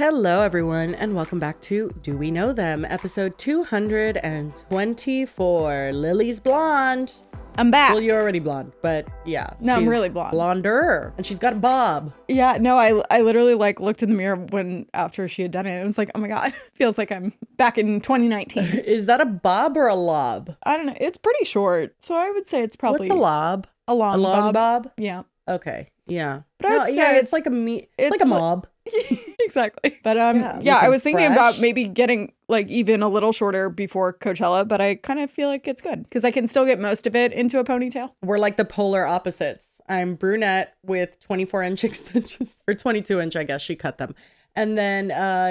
Hello, everyone, and welcome back to Do We Know Them, episode 224. Lily's blonde. I'm back. Well, you're already blonde, but yeah. No, I'm really blonde. Blonder. And she's got a bob. Yeah, no, I literally looked in the mirror after she had done it. And it was like, oh my God, feels like I'm back in 2019. Is that a bob or a lob? I don't know. It's pretty short. So I would say it's probably. What's a lob? A long bob? Yeah. Okay. Yeah. But I would say it's like a mob. Exactly. But yeah, I was thinking fresh. about maybe getting like even a little shorter before Coachella, but I kind of feel like it's good because I can still get most of it into a ponytail. We're like the polar opposites. I'm brunette with 24-inch extensions, or 22-inch, I guess she cut them. And then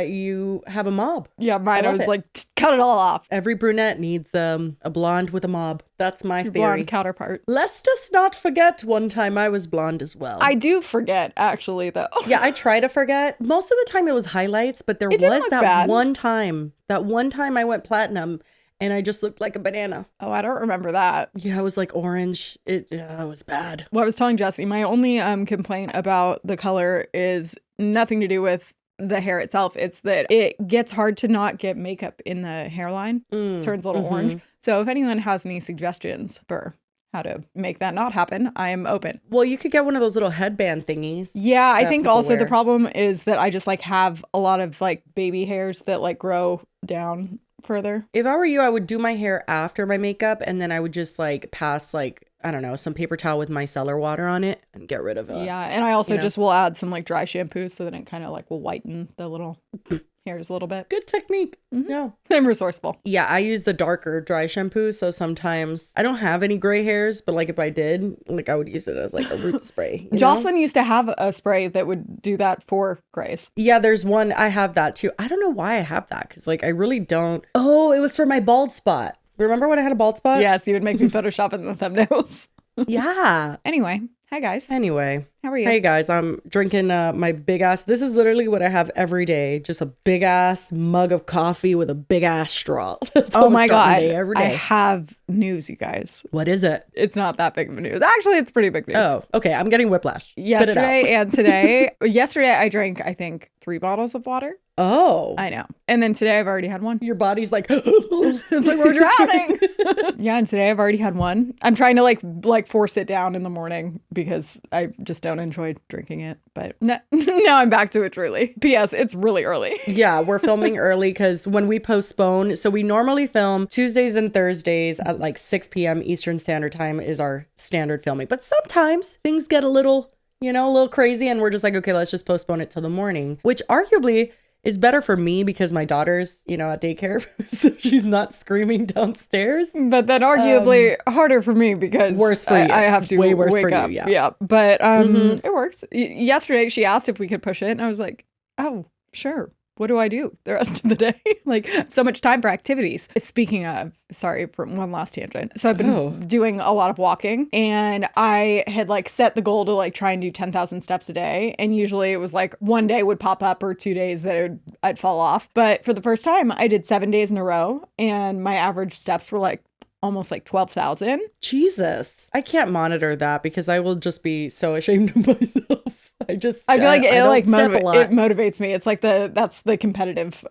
you have a mob. Yeah, mine, I was like, cut it all off. Every brunette needs a blonde with a mob. That's my theory. Blonde counterpart. Lest us not forget one time I was blonde as well. I do forget, actually, though. Yeah, I try to forget. Most of the time it was highlights, but there was that one time I went platinum and I just looked like a banana. Oh, I don't remember that. Yeah, it was like orange. It was bad. Well, I was telling Jesse, my only complaint about the color is nothing to do with the hair itself. It's that it gets hard to not get makeup in the hairline. Turns a little orange. So if anyone has any suggestions for how to make that not happen, I am open. Well, you could get one of those little headband thingies. Yeah, I think also the problem is that I just like have a lot of like baby hairs that like grow down further. If I were you, I would do my hair after my makeup and then I would just like pass like, I don't know, some paper towel with micellar water on it and get rid of it. Yeah, and I also just will add some like dry shampoo so that it kind of like will whiten the little hairs a little bit. Good technique. Yeah. I'm resourceful. Yeah, I use the darker dry shampoo, so sometimes I don't have any gray hairs, but like if I did, like I would use it as like a root spray. Jocelyn used to have a spray that would do that for grays. Yeah, there's one. I have that too. I don't know why I have that because like I really don't. Oh, it was for my bald spot. Remember when I had a bald spot? Yes, you would make me Photoshop in the thumbnails. Yeah. Anyway, hi guys. Anyway. How are you? Hey guys, I'm drinking my big ass. This is literally what I have every day. Just a big ass mug of coffee with a big ass straw. Oh my God. Every day. I have news, you guys. What is it? It's not that big of news. Actually, it's pretty big news. Oh, okay. I'm getting whiplash. Yesterday and today. Yesterday, I drank, I think, 3 bottles of water. Oh. I know. And then today I've already had one. Your body's like, it's like we're drowning. Yeah, and today I've already had one. I'm trying to like force it down in the morning because I just don't enjoy drinking it. But now I'm back to it truly. P.S. It's really early. Yeah, we're filming early because when we postpone, so we normally film Tuesdays and Thursdays at like 6 p.m. Eastern Standard Time is our standard filming. But sometimes things get a little crazy and we're just like, okay, let's just postpone it till the morning, which arguably is better for me because my daughter's, at daycare, so she's not screaming downstairs. But then arguably harder for me because worse for you. I have to way worse wake for up. you. Yeah. But it works. Yesterday she asked if we could push it and I was like, oh, sure. What do I do the rest of the day? Like so much time for activities. Speaking of, sorry for one last tangent. So I've been doing a lot of walking and I had like set the goal to like try and do 10,000 steps a day. And usually it was like one day would pop up or 2 days that I'd fall off. But for the first time I did 7 days in a row and my average steps were like almost like 12,000. Jesus. I can't monitor that because I will just be so ashamed of myself. I feel like it motivates me. It's like that's the competitive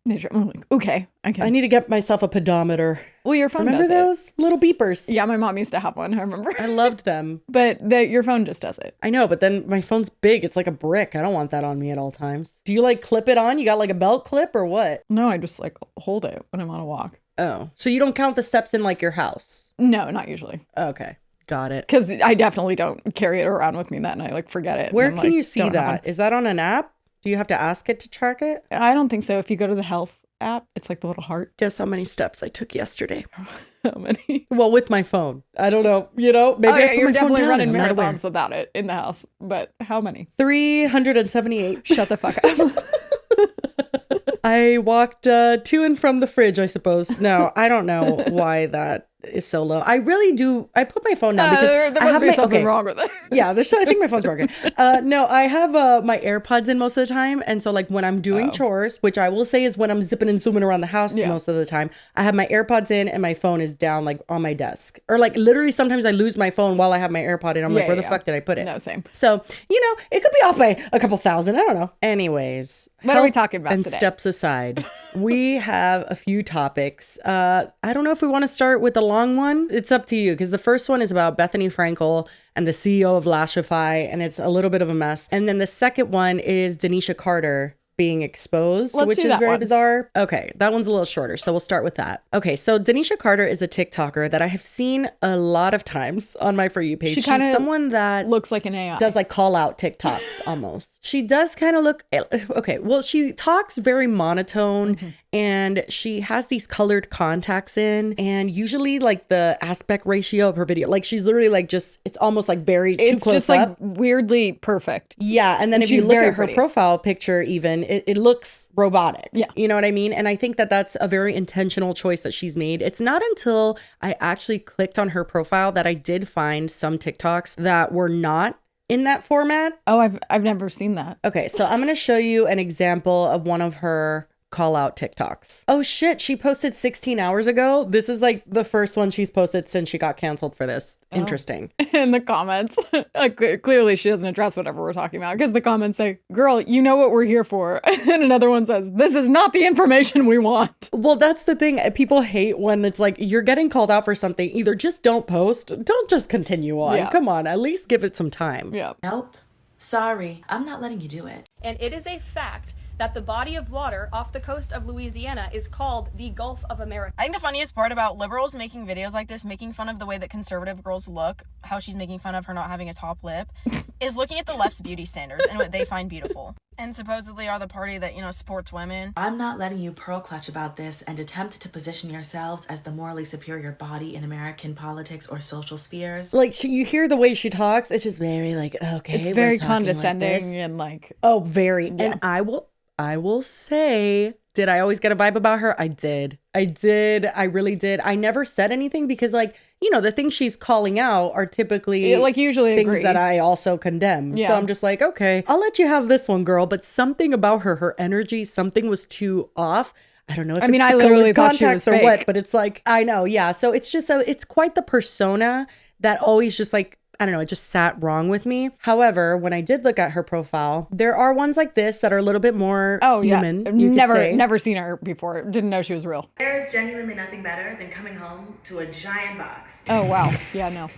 nature. I'm like, okay, I need to get myself a pedometer. Well, your phone remember does those little beepers? Yeah, my mom used to have one. I remember. I loved them. But your phone just does it. I know, but then my phone's big. It's like a brick. I don't want that on me at all times. Do you like clip it on? You got like a belt clip or what? No, I just like hold it when I'm on a walk. Oh, so you don't count the steps in like your house? No, not usually. Okay. Got it. Because I definitely don't carry it around with me that night. Like, forget it. Where can you see that? Is that on an app? Do you have to ask it to track it? I don't think so. If you go to the health app, it's like the little heart. Guess how many steps I took yesterday? How many? Well, with my phone. I don't know. Maybe you're definitely running marathons without it in the house. But how many? 378. Shut the fuck up. I walked to and from the fridge, I suppose. No, I don't know why that is so low. I really do. I put my phone down because there I must have be my something wrong with it. Yeah, I think my phone's broken. No, I have my AirPods in most of the time, and so like when I'm doing chores, which I will say is when I'm zipping and zooming around the house most of the time, I have my AirPods in and my phone is down like on my desk, or like literally sometimes I lose my phone while I have my AirPod in. I'm like, where the fuck did I put it? No, same. So it could be off by a couple thousand. I don't know. Anyways, what are we talking about and today? Steps aside. We have a few topics. I don't know if we want to start with the long one. It's up to you, because the first one is about Bethenny Frankel and the CEO of Lashify, and it's a little bit of a mess. And then the second one is Danisha Carter being exposed, which is very bizarre. Okay, that one's a little shorter, so we'll start with that. Okay, so Danisha Carter is a TikToker that I have seen a lot of times on my For You page. She's someone that looks like an AI. Does like call out TikToks almost. She does kind of look, okay, well, she talks very monotone, and she has these colored contacts in, and usually like the aspect ratio of her video, like she's literally like just, it's almost like very too close just up. like weirdly perfect. Yeah, and then if you look at her profile picture even, it looks robotic. Yeah. You know what I mean? And I think that that's a very intentional choice that she's made. It's not until I actually clicked on her profile that I did find some TikToks that were not in that format. Oh, I've never seen that. Okay, so I'm going to show you an example of one of her call out TikToks. Oh shit, she posted 16 hours ago. This is like the first one she's posted since she got canceled for this. Interesting. In the comments, clearly she doesn't address whatever we're talking about, because the comments say, girl, you know what we're here for. And another one says, this is not the information we want. Well, that's the thing. People hate when it's like, you're getting called out for something. Either just don't post. Don't just continue on. Yeah. Come on, at least give it some time. Yeah. Nope. Sorry, I'm not letting you do it. And it is a fact that the body of water off the coast of Louisiana is called the Gulf of America. I think the funniest part about liberals making videos like this, making fun of the way that conservative girls look, how she's making fun of her not having a top lip, is looking at the left's beauty standards and what they find beautiful. And supposedly are the party that, supports women. I'm not letting you pearl clutch about this and attempt to position yourselves as the morally superior body in American politics or social spheres. Like, you hear the way she talks, it's just very like, okay. It's very condescending and like. Oh, very. Yeah. And I will say, did I always get a vibe about her? I did. I really did. I never said anything because, like, the things she's calling out are typically usually things that I also condemn. Yeah. So I'm just like, okay, I'll let you have this one, girl. But something about her energy, something was too off. I don't know if I literally thought she was fake. Or what, but it's like, I know. Yeah. So it's just, it's quite the persona that always just like, I don't know, it just sat wrong with me. However, when I did look at her profile, there are ones like this that are a little bit more human. Yeah. Never seen her before. Didn't know she was real. There is genuinely nothing better than coming home to a giant box. Oh, wow. Yeah, no.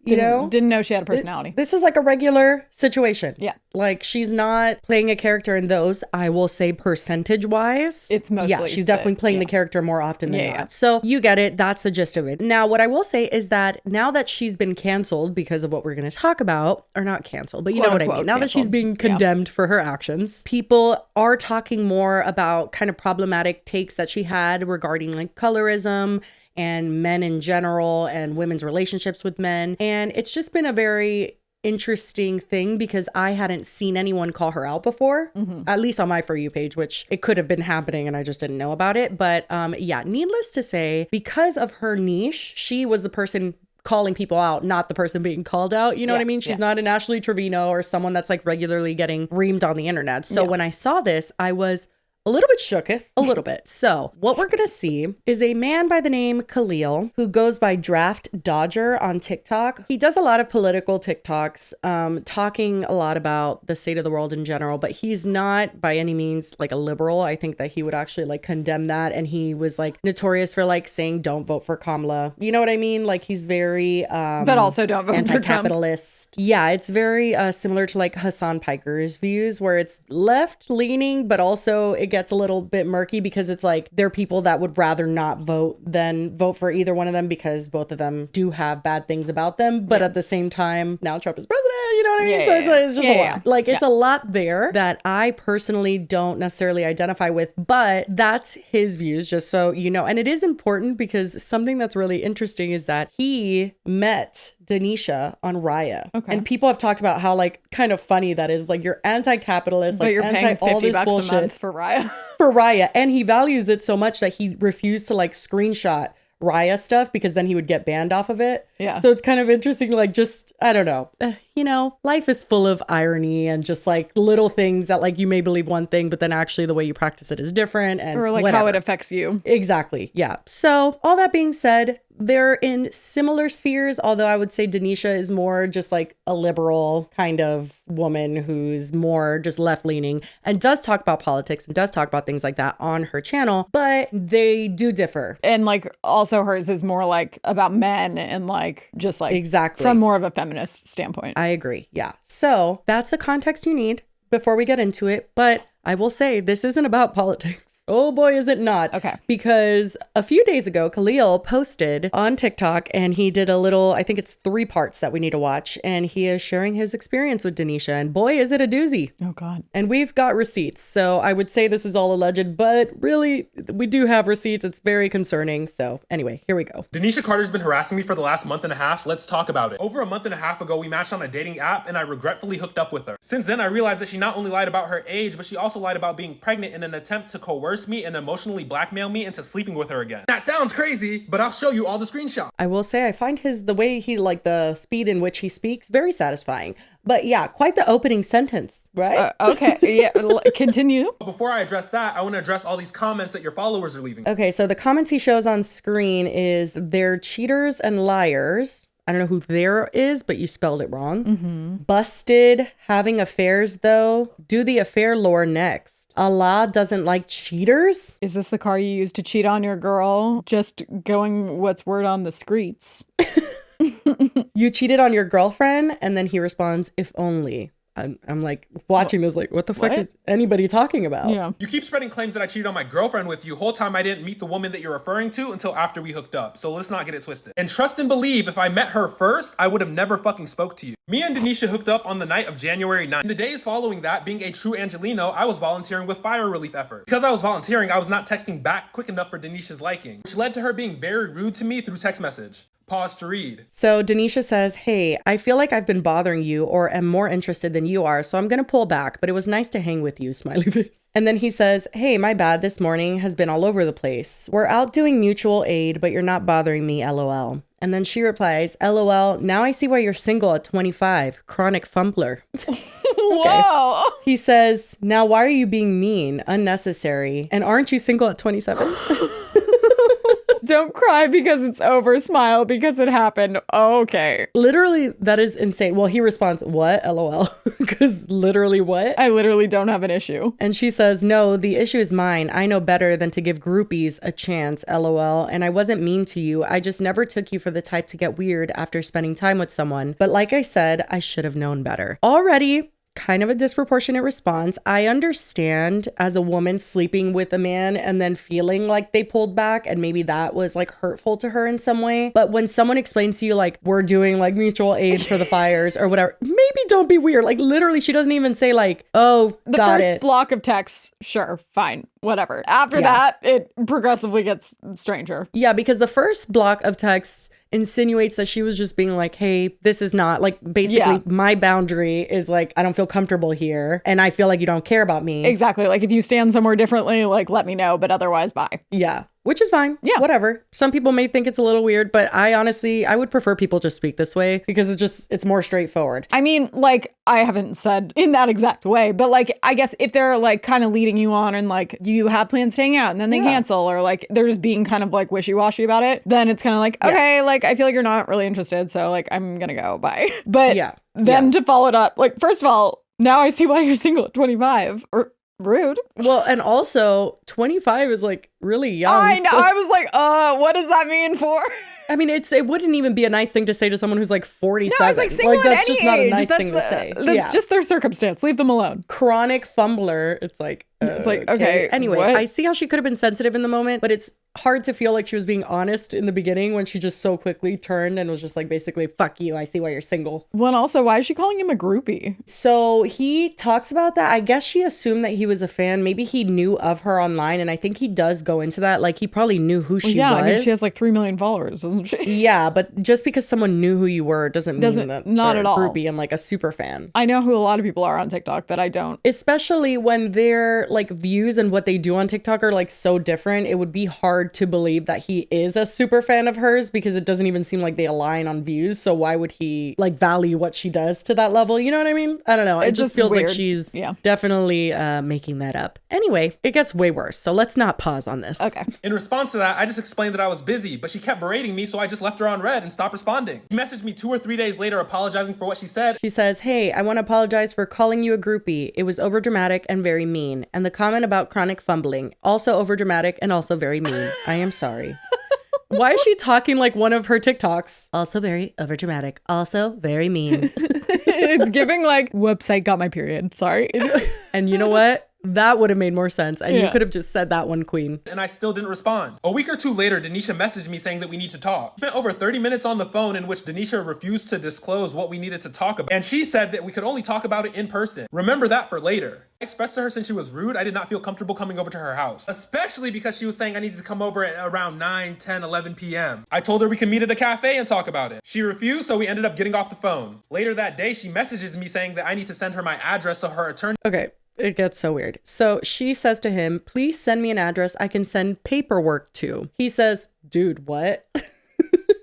Didn't know she had a personality. This is like a regular situation. Yeah. Like, she's not playing a character in those. I will say percentage wise, it's mostly. Yeah, she's definitely playing the character more often than not. Yeah. So you get it. That's the gist of it. Now, what I will say is that now that she's been canceled because of what we're going to talk about, or not canceled, but you know what I mean. Now that she's being condemned for her actions, people are talking more about kind of problematic takes that she had regarding like colorism and men in general and women's relationships with men. And it's just been a very interesting thing because I hadn't seen anyone call her out before, at least on my For You page, which it could have been happening and I just didn't know about it. But yeah, needless to say, because of her niche, she was the person calling people out, not the person being called out. You know what I mean? She's not an Ashley Trevino or someone that's like regularly getting reamed on the internet. So when I saw this, I was a little bit shooketh, a little bit. So what we're going to see is a man by the name Khalil, who goes by Draft Dodger on TikTok. He does a lot of political TikToks, talking a lot about the state of the world in general, but he's not by any means like a liberal. I think that he would actually like condemn that. And he was like notorious for like saying, don't vote for Kamala. You know what I mean? Like, he's very, but also don't vote anti-capitalist. Yeah, it's very similar to like Hassan Piker's views, where it's left leaning, but also it gets a little bit murky because it's like there are people that would rather not vote than vote for either one of them because both of them do have bad things about them. But at the same time, now Trump is president, you know what I mean? So it's just a lot. Like, it's a lot there that I personally don't necessarily identify with, but that's his views, just so you know. And it is important because something that's really interesting is that he met Danisha on Raya. Okay. And people have talked about how like kind of funny that is. Like, you're anti-capitalist, like you're paying $50 a month for Raya. For Raya. And he values it so much that he refused to like screenshot Raya stuff because then he would get banned off of it. Yeah. So it's kind of interesting, like, just, I don't know. You know, life is full of irony and just like little things that like you may believe one thing, but then actually the way you practice it is different. And Or like whatever. how it affects you. Exactly. Yeah. So all that being said, they're in similar spheres, although I would say Danisha is more just like a liberal kind of woman who's more just left leaning and does talk about politics and does talk about things like that on her channel, but they do differ. And like also hers is more like about men and like just like Exactly. from more of a feminist standpoint. I agree. Yeah. So that's the context you need before we get into it. But I will say this isn't about politics. Oh boy, is it not. Okay. Because a few days ago, Khalil posted on TikTok and he did a little, I think it's 3 parts that we need to watch. And he is sharing his experience with Danisha. And boy, is it a doozy. Oh God. And we've got receipts. So I would say this is all alleged, but really, we do have receipts. It's very concerning. So anyway, here we go. Danisha Carter's been harassing me for the last month and a half. Let's talk about it. Over a month and a half ago, we matched on a dating app and I regretfully hooked up with her. Since then, I realized that she not only lied about her age, but she also lied about being pregnant in an attempt to coerce me and emotionally blackmail me into sleeping with her again. That sounds crazy, but I'll show you all the screenshots. I will say I find the way he, like the speed in which he speaks, very satisfying. But yeah, quite the opening sentence, right? Okay. Yeah. Continue. Before I address that, I want to address all these comments that your followers are leaving. Okay, so the comments he shows on screen is they're cheaters and liars. I don't know who there is, but you spelled it wrong. Mm-hmm. Busted, having affairs though. Do the affair lore next. Allah doesn't like cheaters. Is this the car you used to cheat on your girl? Just going what's word on the streets. You cheated on your girlfriend? And then he responds, if only. I'm like watching this like, what the fuck is anybody talking about? Yeah. You keep spreading claims that I cheated on my girlfriend with you. Whole time I didn't meet the woman that you're referring to until after we hooked up. So let's not get it twisted. And trust and believe, if I met her first, I would have never fucking spoke to you. Me and Danisha hooked up on the night of January 9th. In the days following that, being a true Angelino, I was volunteering with fire relief efforts. Because I was volunteering, I was not texting back quick enough for Danisha's liking, which led to her being very rude to me through text message. Pause to read. So Danisha says, hey, I feel like I've been bothering you or am more interested than you are, so I'm going to pull back, but it was nice to hang with you, smiley face. And then he says, hey, my bad, this morning has been all over the place. We're out doing mutual aid, but you're not bothering me, LOL. And then she replies, LOL, now I see why you're single at 25, chronic fumbler. Whoa. He says, now why are you being mean, unnecessary, and aren't you single at 27? Don't cry because it's over. Smile because it happened. Okay. Literally, that is insane. Well, he responds, what? LOL. Because literally what? I literally don't have an issue. And she says, no, the issue is mine. I know better than to give groupies a chance, LOL. And I wasn't mean to you. I just never took you for the type to get weird after spending time with someone. But like I said, I should have known better. Already, kind of a disproportionate response. I understand as a woman sleeping with a man and then feeling like they pulled back and maybe that was like hurtful to her in some way. But when someone explains to you like we're doing like mutual aid for the fires or whatever, maybe don't be weird. Like literally she doesn't even say like, oh, The got first it. block of texts, sure, fine, whatever. After that, it progressively gets stranger. Yeah, because the first block of texts insinuates that she was just being like, hey, this is not like basically my boundary is like, I don't feel comfortable here and I feel like you don't care about me. Exactly. Like if you stand somewhere differently, like let me know, but otherwise, bye. Yeah. Which is fine. Yeah. Whatever. Some people may think it's a little weird, but I honestly, I would prefer people just speak this way because it's more straightforward. I mean, like, I haven't said in that exact way, but like, I guess if they're like kind of leading you on and like you have plans to hang out and then they cancel or like they're just being kind of like wishy-washy about it, then it's kind of like, okay, like I feel like you're not really interested. So like, I'm going to go, bye. But then to follow it up, like, first of all, now I see why you're single at 25 or rude. Well, and also 25 is like really young. I know. I was like, what does that mean for? I mean, it wouldn't even be a nice thing to say to someone who's like 47. No, I was like, single that's at just any not a age. nice That's, thing to say. That's just their circumstance. Leave them alone. Chronic fumbler. It's like, okay. Anyway, what? I see how she could have been sensitive in the moment, but it's hard to feel like she was being honest in the beginning when she just so quickly turned and was just like, basically, fuck you. I see why you're single. Well, and also, why is she calling him a groupie? So he talks about that. I guess she assumed that he was a fan. Maybe he knew of her online. And I think he does go into that. Like he probably knew who she was. I mean, she has like 3 million followers, doesn't she? Yeah, but just because someone knew who you were doesn't mean that not they're at all. a groupie and like a super fan. I know who a lot of people are on TikTok that I don't. Especially when their like views and what they do on TikTok are like so different. It would be hard hard to believe that he is a super fan of hers because it doesn't even seem like they align on views. So why would he like value what she does to that level? You know what I mean? I don't know. It just feels weird. like she's definitely making that up. Anyway, it gets way worse. So let's not pause on this. Okay. In response to that, I just explained that I was busy, but she kept berating me, so I just left her on red and stopped responding. She messaged me 2 or 3 days later apologizing for what she said. She says, "Hey, I want to apologize for calling you a groupie. It was overdramatic and very mean. And the comment about chronic fumbling, also overdramatic and also very mean. I am sorry." Why is she talking like one of her TikToks? Also very overdramatic. Also very mean. It's giving like, website got my period. Sorry. And you know what? That would have made more sense. And you could have just said that one, queen. And I still didn't respond. A week or 2 later, Danisha messaged me saying that we need to talk. We spent over 30 minutes on the phone in which Danisha refused to disclose what we needed to talk about. And she said that we could only talk about it in person. Remember that for later. I expressed to her since she was rude, I did not feel comfortable coming over to her house. Especially because she was saying I needed to come over at around 9, 10, 11 p.m. I told her we could meet at a cafe and talk about it. She refused, so we ended up getting off the phone. Later that day, she messages me saying that I need to send her my address so her attorney... Okay. It gets so weird. So she says to him, "Please send me an address I can send paperwork to." He says, "Dude, what?"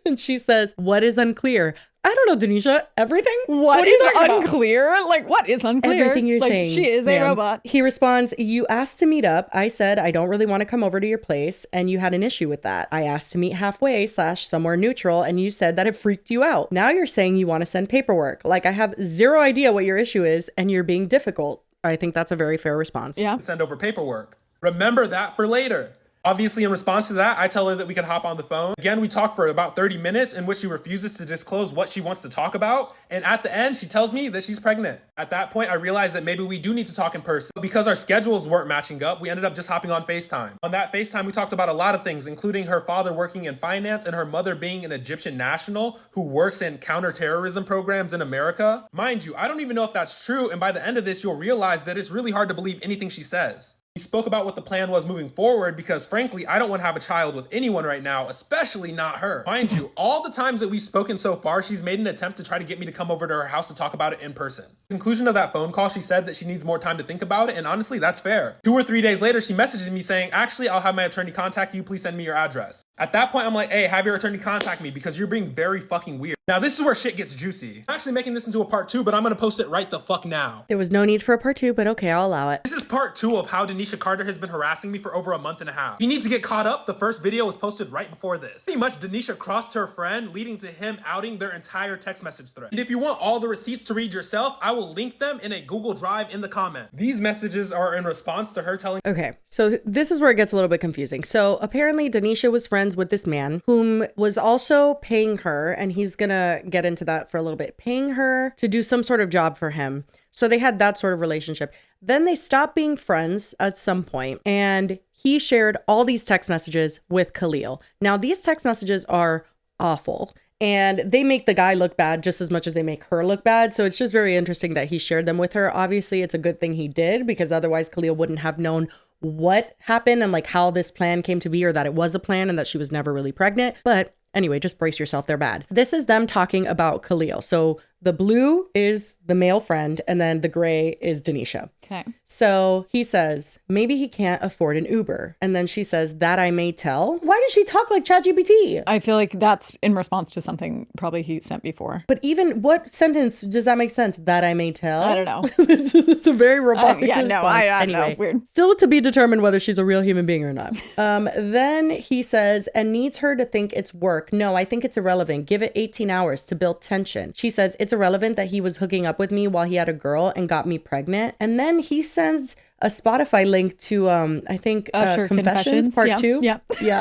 And she says, "What is unclear?" I don't know, Danisha. Everything? What are you is talking about? unclear? Like, what is unclear? Everything you're like, saying. She is a robot. He responds, "You asked to meet up. I said I don't really want to come over to your place, and you had an issue with that. I asked to meet halfway / somewhere neutral, and you said that it freaked you out. Now you're saying you want to send paperwork. Like I have zero idea what your issue is, and you're being difficult." I think that's a very fair response. Yeah. Send over paperwork. Remember that for later. Obviously, in response to that, I tell her that we could hop on the phone. Again, we talk for about 30 minutes in which she refuses to disclose what she wants to talk about. And at the end, she tells me that she's pregnant. At that point, I realized that maybe we do need to talk in person. Because our schedules weren't matching up, we ended up just hopping on FaceTime. On that FaceTime, we talked about a lot of things, including her father working in finance and her mother being an Egyptian national who works in counterterrorism programs in America. Mind you, I don't even know if that's true. And by the end of this, you'll realize that it's really hard to believe anything she says. We spoke about what the plan was moving forward because, frankly, I don't want to have a child with anyone right now, especially not her. Mind you, all the times that we've spoken so far, she's made an attempt to try to get me to come over to her house to talk about it in person. Conclusion of that phone call, she said that she needs more time to think about it, and honestly, that's fair. 2 or 3 days later, she messages me saying, "Actually, I'll have my attorney contact you. Please send me your address." At that point, I'm like, "Hey, have your attorney contact me because you're being very fucking weird." Now, this is where shit gets juicy. I'm actually making this into a part 2, but I'm gonna post it right the fuck now. There was no need for a part 2, but okay, I'll allow it. This is part 2 of how Danisha Carter has been harassing me for over a month and a half. You need to get caught up. The first video was posted right before this. Pretty much, Danisha crossed her friend, leading to him outing their entire text message thread. And if you want all the receipts to read yourself, I will link them in a Google Drive in the comment. These messages are in response to her telling... Okay, so this is where it gets a little bit confusing. So apparently Danisha was friends with this man whom was also paying her, and he's gonna get into that for a little bit, paying her to do some sort of job for him. So they had that sort of relationship. Then they stopped being friends at some point, and he shared all these text messages with Khalil. Now, these text messages are awful, and they make the guy look bad just as much as they make her look bad. So it's just very interesting that he shared them with her. Obviously, it's a good thing he did, because otherwise Khalil wouldn't have known what happened and like how this plan came to be, or that it was a plan and that she was never really pregnant. But anyway, just brace yourself, they're bad. This is them talking about Khalil. So the blue is the male friend, and then the gray is Danisha. Okay. So he says, maybe he can't afford an Uber. And then she says, that I may tell. Why does she talk like ChatGPT? I feel like that's in response to something probably he sent before. But even what sentence does that make sense? That I may tell? I don't know. It's a very robotic yeah, response. no, I don't anyway, know. Weird. Still to be determined whether she's a real human being or not. Then he says, and needs her to think it's work. No, I think it's irrelevant. Give it 18 hours to build tension. She says, it's irrelevant that he was hooking up with me while he had a girl and got me pregnant. And then he sends a Spotify link to, I think, Confessions Part 2. Yeah. Yeah.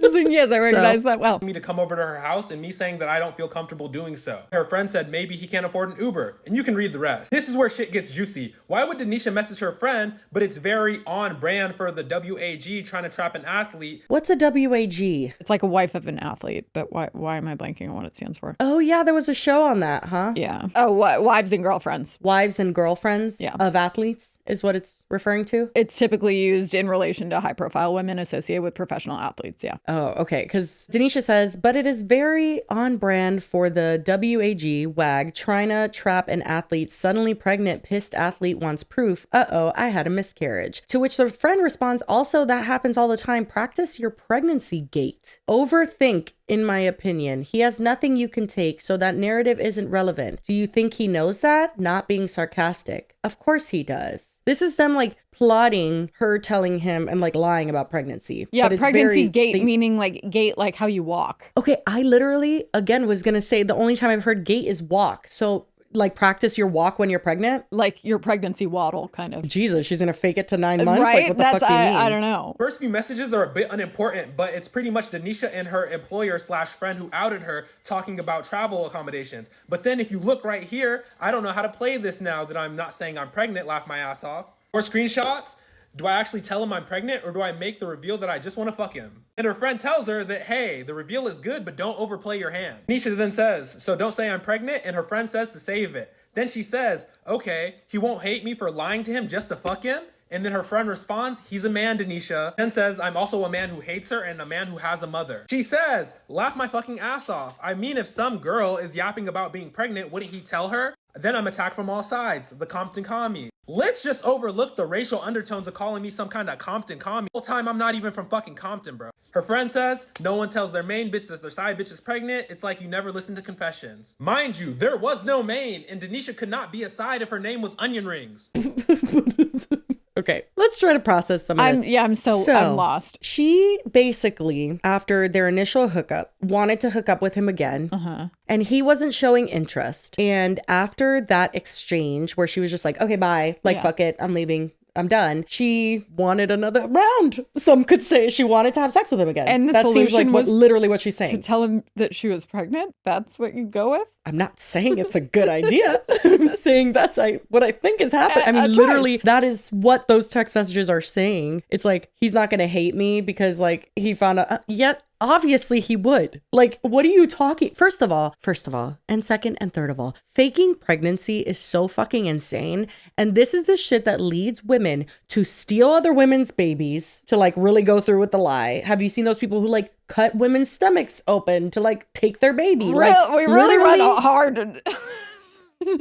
Yes, I recognize that well. Me to come over to her house and me saying that I don't feel comfortable doing so. Her friend said maybe he can't afford an Uber, and you can read the rest. This is where shit gets juicy. Why would Danisha message her friend, but it's very on brand for the WAG trying to trap an athlete? What's a WAG? It's like a wife of an athlete, but why am I blanking on what it stands for? Oh, yeah, there was a show on that, huh? Yeah. Oh, what? Wives and girlfriends. Wives and girlfriends of athletes. is what it's referring to? It's typically used in relation to high-profile women associated with professional athletes, yeah. Oh, okay. Because Danisha says, but it is very on brand for the WAG trying to trap an athlete, suddenly pregnant, pissed athlete wants proof. Uh-oh, I had a miscarriage. To which the friend responds, also, that happens all the time. Practice your pregnancy gate. Overthink, in my opinion. He has nothing you can take, so that narrative isn't relevant. Do you think he knows that? Not being sarcastic. Of course he does. This is them like plotting her telling him and like lying about pregnancy. Yeah, But it's pregnancy gait, meaning like gait, like how you walk. Okay, I literally, again, was going to say the only time I've heard gait is walk. So like practice your walk when you're pregnant? Like your pregnancy waddle, kind of. Jesus, she's going to fake it to 9 months? Right? Like, what the fuck do you mean? I don't know. First few messages are a bit unimportant, but it's pretty much Danisha and her employer / friend who outed her talking about travel accommodations. But then if you look right here, I don't know how to play this now that I'm not saying I'm pregnant, laugh my ass off. Or screenshots. Do I actually tell him I'm pregnant, or do I make the reveal that I just want to fuck him? And her friend tells her that, hey, the reveal is good, but don't overplay your hand. Danisha then says, so don't say I'm pregnant, and her friend says to save it. Then she says, okay, he won't hate me for lying to him just to fuck him? And then her friend responds, he's a man, Danisha. Then says, I'm also a man who hates her and a man who has a mother. She says, laugh my fucking ass off. I mean, if some girl is yapping about being pregnant, wouldn't he tell her? Then I'm attacked from all sides, the Compton commie. Let's just overlook the racial undertones of calling me some kind of Compton commie. The whole time I'm not even from fucking Compton, bro. Her friend says, no one tells their main bitch that their side bitch is pregnant. It's like you never listened to confessions. Mind you, there was no main, and Danisha could not be a side if her name was Onion Rings. Okay, let's try to process some of this. I'm lost. She basically, after their initial hookup, wanted to hook up with him again. And he wasn't showing interest. And after that exchange where she was just like, okay, bye. Like, fuck it. I'm leaving. I'm done. She wanted another round. Some could say she wanted to have sex with him again. And the that seems solution like was literally what she's saying. To tell him that she was pregnant? That's what you go with? I'm not saying it's a good idea. I'm saying that's what I think is happening. I mean, A literally, choice. that is what those text messages are saying. It's like, he's not going to hate me because like he found out. Yet, obviously he would. Like, what are you talking? First of all, and second and third of all, faking pregnancy is so fucking insane. And this is the shit that leads women to steal other women's babies, to like really go through with the lie. Have you seen those people who like cut women's stomachs open to like take their baby? We really run hard.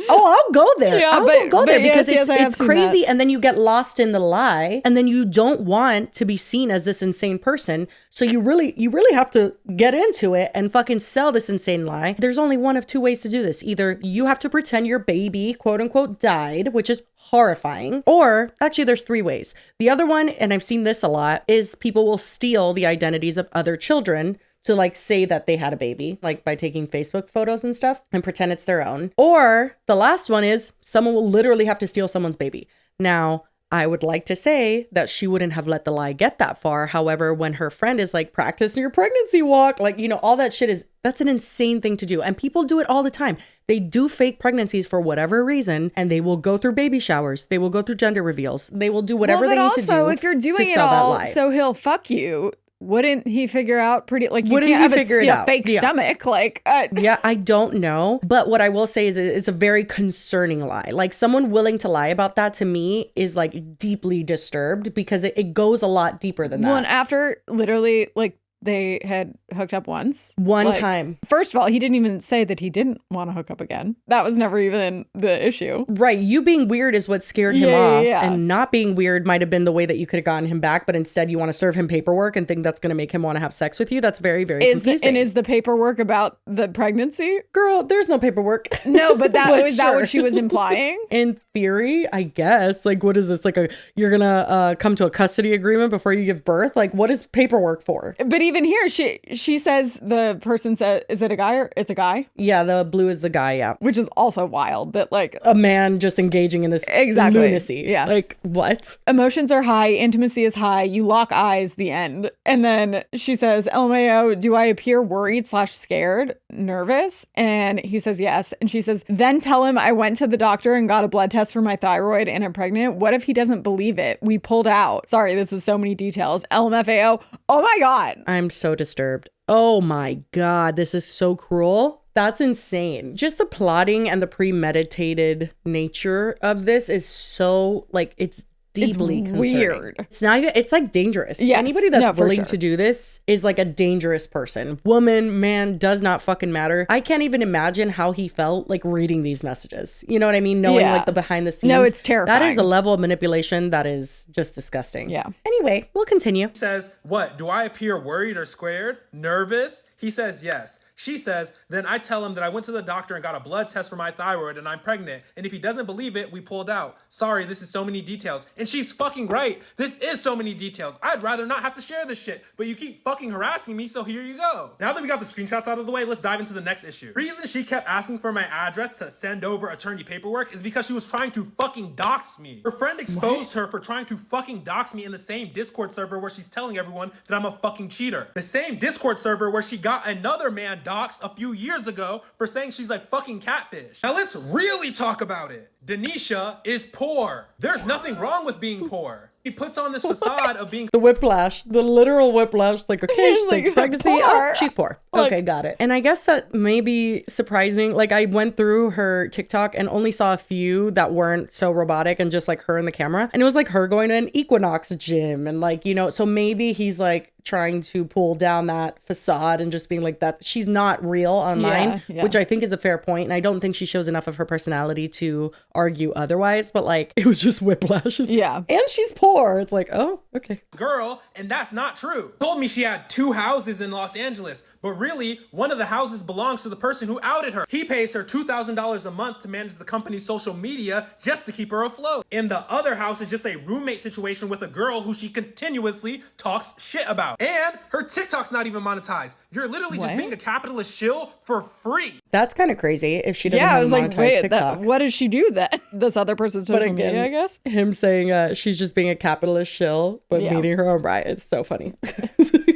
Oh, I'll go there. Yeah, I'll go there because yes, I have it's seen crazy. that. And then you get lost in the lie, and then you don't want to be seen as this insane person. So you really have to get into it and fucking sell this insane lie. There's only one of two ways to do this. Either you have to pretend your baby, quote unquote, died, which is horrifying, or actually there's 3 ways. The other one, and I've seen this a lot, is people will steal the identities of other children to like say that they had a baby, like by taking Facebook photos and stuff and pretend it's their own. Or the last one is someone will literally have to steal someone's baby. Now, I would like to say that she wouldn't have let the lie get that far. However, when her friend is like, practice your pregnancy walk, like, you know, all that shit that's an insane thing to do. And people do it all the time. They do fake pregnancies for whatever reason, and they will go through baby showers. They will go through gender reveals. They will do whatever they need to do. Also, if you're doing it all so he'll fuck you, wouldn't he figure out pretty, like, you can't have a fake stomach, like... Yeah, I don't know. But what I will say is it's a very concerning lie. Like, someone willing to lie about that, to me, is, like, deeply disturbed because it goes a lot deeper than that. Well, and after, literally, like, they had hooked up once. One time. First of all, he didn't even say that he didn't want to hook up again. That was never even the issue. Right. You being weird is what scared him off. And not being weird might have been the way that you could have gotten him back. But instead, you want to serve him paperwork and think that's going to make him want to have sex with you. That's very, very confusing. And is the paperwork about the pregnancy? Girl, there's no paperwork. No, but was that what she was implying? In theory, I guess. Like, what is this? Like, you're going to come to a custody agreement before you give birth? Like, what is paperwork for? But even here, she says, the person says, is it a guy or it's a guy? Yeah, the blue is the guy, yeah. Which is also wild that like a man just engaging in this lunacy. Yeah. Like, what? Emotions are high, intimacy is high, you lock eyes, the end. And then she says, LMAO, do I appear worried / scared, nervous? And he says yes. And she says, then tell him I went to the doctor and got a blood test for my thyroid and I'm pregnant. What if he doesn't believe it? We pulled out. Sorry, this is so many details. LMFAO. Oh my God. I'm so disturbed. Oh my God. This is so cruel. That's insane. Just the plotting and the premeditated nature of this is so, like, it's deeply concerning. Weird. It's not even, it's like dangerous. Yes. Anybody that's No, for willing sure. to do this is like a dangerous person. Woman, man, does not fucking matter. I can't even imagine how he felt like reading these messages. You know what I mean? Knowing Yeah. like the behind the scenes. No, it's terrifying. That is a level of manipulation that is just disgusting. Yeah. Anyway, we'll continue. Says, what, do I appear worried or scared? Nervous? He says yes. She says, then I tell him that I went to the doctor and got a blood test for my thyroid and I'm pregnant. And if he doesn't believe it, we pulled out. Sorry, this is so many details. And she's fucking right. This is so many details. I'd rather not have to share this shit, but you keep fucking harassing me, so here you go. Now that we got the screenshots out of the way, let's dive into the next issue. The reason she kept asking for my address to send over attorney paperwork is because she was trying to fucking dox me. Her friend exposed her for trying to fucking dox me in the same Discord server where she's telling everyone that I'm a fucking cheater. The same Discord server where she got another man doxed a few years ago for saying she's like fucking catfish. Now let's really talk about it. Danisha is poor. There's nothing wrong with being poor. She puts on this facade of being The whiplash, the literal whiplash, like, okay, she's like, Like, pregnancy, poor. oh, she's poor. Like- Okay, got it. And I guess that may be surprising. Like, I went through her TikTok and only saw a few that weren't so robotic and just like her in the camera. And it was like her going to an Equinox gym and like, you know, so maybe he's like trying to pull down that facade and just being like that she's not real online, Yeah. which I think is a fair point. And I don't think she shows enough of her personality to argue otherwise, but like, it was just whiplash. Yeah. And she's poor. It's like, oh, okay. girl, and that's not true. Told me she had 2 houses in Los Angeles, but really, one of the houses belongs to the person who outed her. He pays her $2,000 a month to manage the company's social media just to keep her afloat. And the other house is just a roommate situation with a girl who she continuously talks shit about. And her TikTok's not even monetized. You're literally just What? being a capitalist shill for free. That's kind of crazy if she doesn't Yeah, I have was monetized like, wait, TikTok. what does she do then? This other person's social media, I guess? Him saying she's just being a capitalist shill, but Yeah. meeting her own right. It's so funny.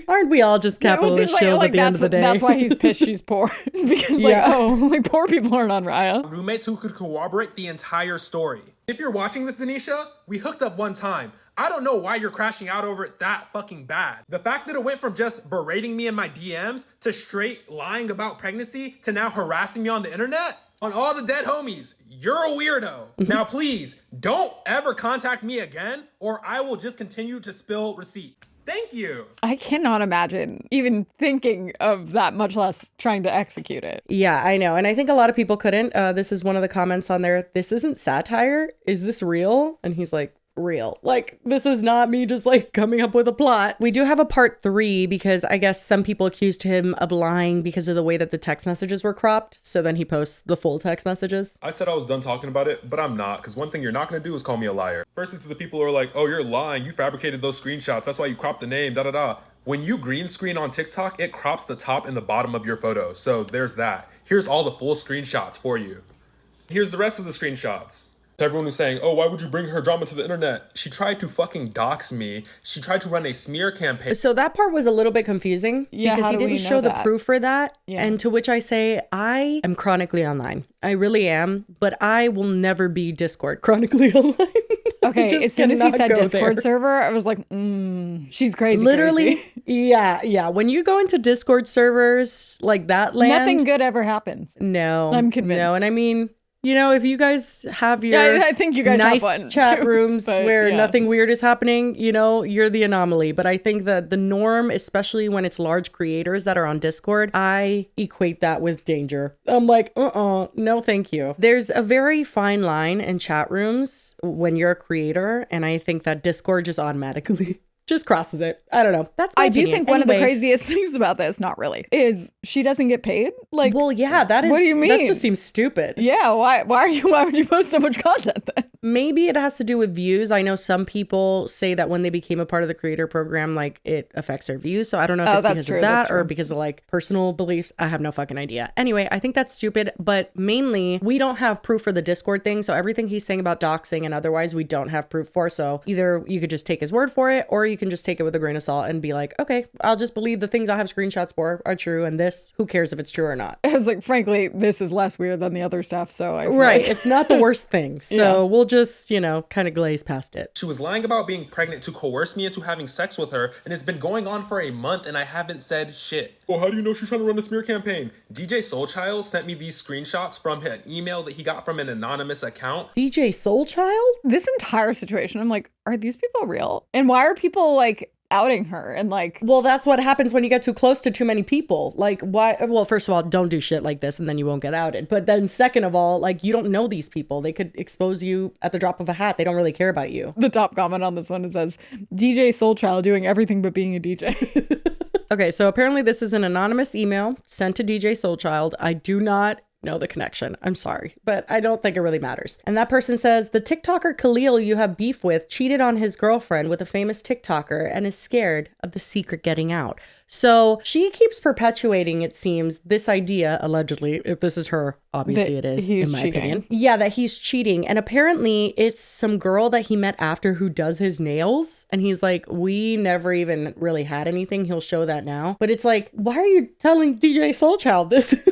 Aren't we all just Yeah, well, it capitalist seems shills at the end of the day? That's why he's pissed she's poor. It's because Yeah. like, oh, like poor people aren't on Raya. Roommates who could corroborate the entire story. If you're watching this, Danisha, we hooked up one time. I don't know why you're crashing out over it that fucking bad. The fact that it went from just berating me in my DMs to straight lying about pregnancy to now harassing me on the internet, on all the dead homies, you're a weirdo. Now please, don't ever contact me again or I will just continue to spill receipt. Thank you. I cannot imagine even thinking of that, much less trying to execute it. Yeah, I know. And I think a lot of people couldn't. This is one of the comments on there. This isn't satire. Is this real? And he's like, real. Like, this is not me just like coming up with a plot. We do have a part 3 because I guess some people accused him of lying because of the way that the text messages were cropped. So then he posts the full text messages. I said I was done talking about it, but I'm not, because one thing you're not going to do is call me a liar. Firstly, to the people who are like, oh, you're lying, you fabricated those screenshots, that's why you cropped the name, da-da-da. When you green screen on TikTok, it crops the top and the bottom of your photo. So there's that. Here's all the full screenshots for you. Here's the rest of the screenshots. Everyone who's saying, oh, why would you bring her drama to the internet? She tried to fucking dox me. She tried to run a smear campaign. So that part was a little bit confusing Yeah, because how he do we didn't know show the that? proof for that. Yeah. And to which I say, I am chronically online. I really am, but I will never be Discord chronically online. I Okay, just as soon as he cannot said go Discord there. server, I was like, she's crazy. Literally, crazy. yeah. When you go into Discord servers like that land, Nothing good ever happens. No, I'm convinced. No, and I mean, you know, if you guys have your Yeah, I think you guys have nice one, chat too, rooms but where yeah. nothing weird is happening, you know, you're the anomaly. But I think that the norm, especially when it's large creators that are on Discord, I equate that with danger. I'm like, no, thank you. There's a very fine line in chat rooms when you're a creator, and I think that Discord just automatically just crosses it. I don't know. That's my I do opinion. think one of the Anyway. craziest things about this, not really, is she doesn't get paid. Like, Well, yeah, that is. What do you That mean? just seems stupid. yeah, why would you post so much content then? Maybe it has to do with views. I know some people say that when they became a part of the creator program, like it affects their views. So I don't know if Oh, it's that's because true, of that's that or true. because of like personal beliefs. I have no fucking idea. Anyway, I think that's stupid, but mainly we don't have proof for the Discord thing. So everything he's saying about doxing and otherwise we don't have proof for. So either you could just take his word for it or you can just take it with a grain of salt and be like, okay, I'll just believe the things I have screenshots for are true. And this, who cares if it's true or not? I was like, frankly, this is less weird than the other stuff. So I feel Right. like- It's not the worst thing. So Yeah. we'll just, kind of glaze past it. She was lying about being pregnant to coerce me into having sex with her, and it's been going on for a month and I haven't said shit. Oh, how do you know she's trying to run a smear campaign? DJ Soulchild sent me these screenshots from an email that he got from an anonymous account. DJ Soulchild? This entire situation, I'm like, are these people real? And why are people like outing her and like, well, that's what happens when you get too close to too many people. Like, why? Well, first of all, don't do shit like this and then you won't get outed. But then second of all, like, you don't know these people. They could expose you at the drop of a hat. They don't really care about you. the top comment on this one, it says, DJ Soulchild doing everything but being a DJ. Okay, so apparently this is an anonymous email sent to DJ Soulchild. I do not know the connection. I'm sorry, but I don't think it really matters. And that person says, the TikToker Khalil you have beef with cheated on his girlfriend with a famous TikToker and is scared of the secret getting out. So she keeps perpetuating, it seems, this idea, allegedly, if this is her, obviously it is, in my opinion. Yeah, that he's cheating. And apparently it's some girl that he met after who does his nails. And he's like, we never even really had anything. He'll show that now. But it's like, why are you telling DJ Soulchild this?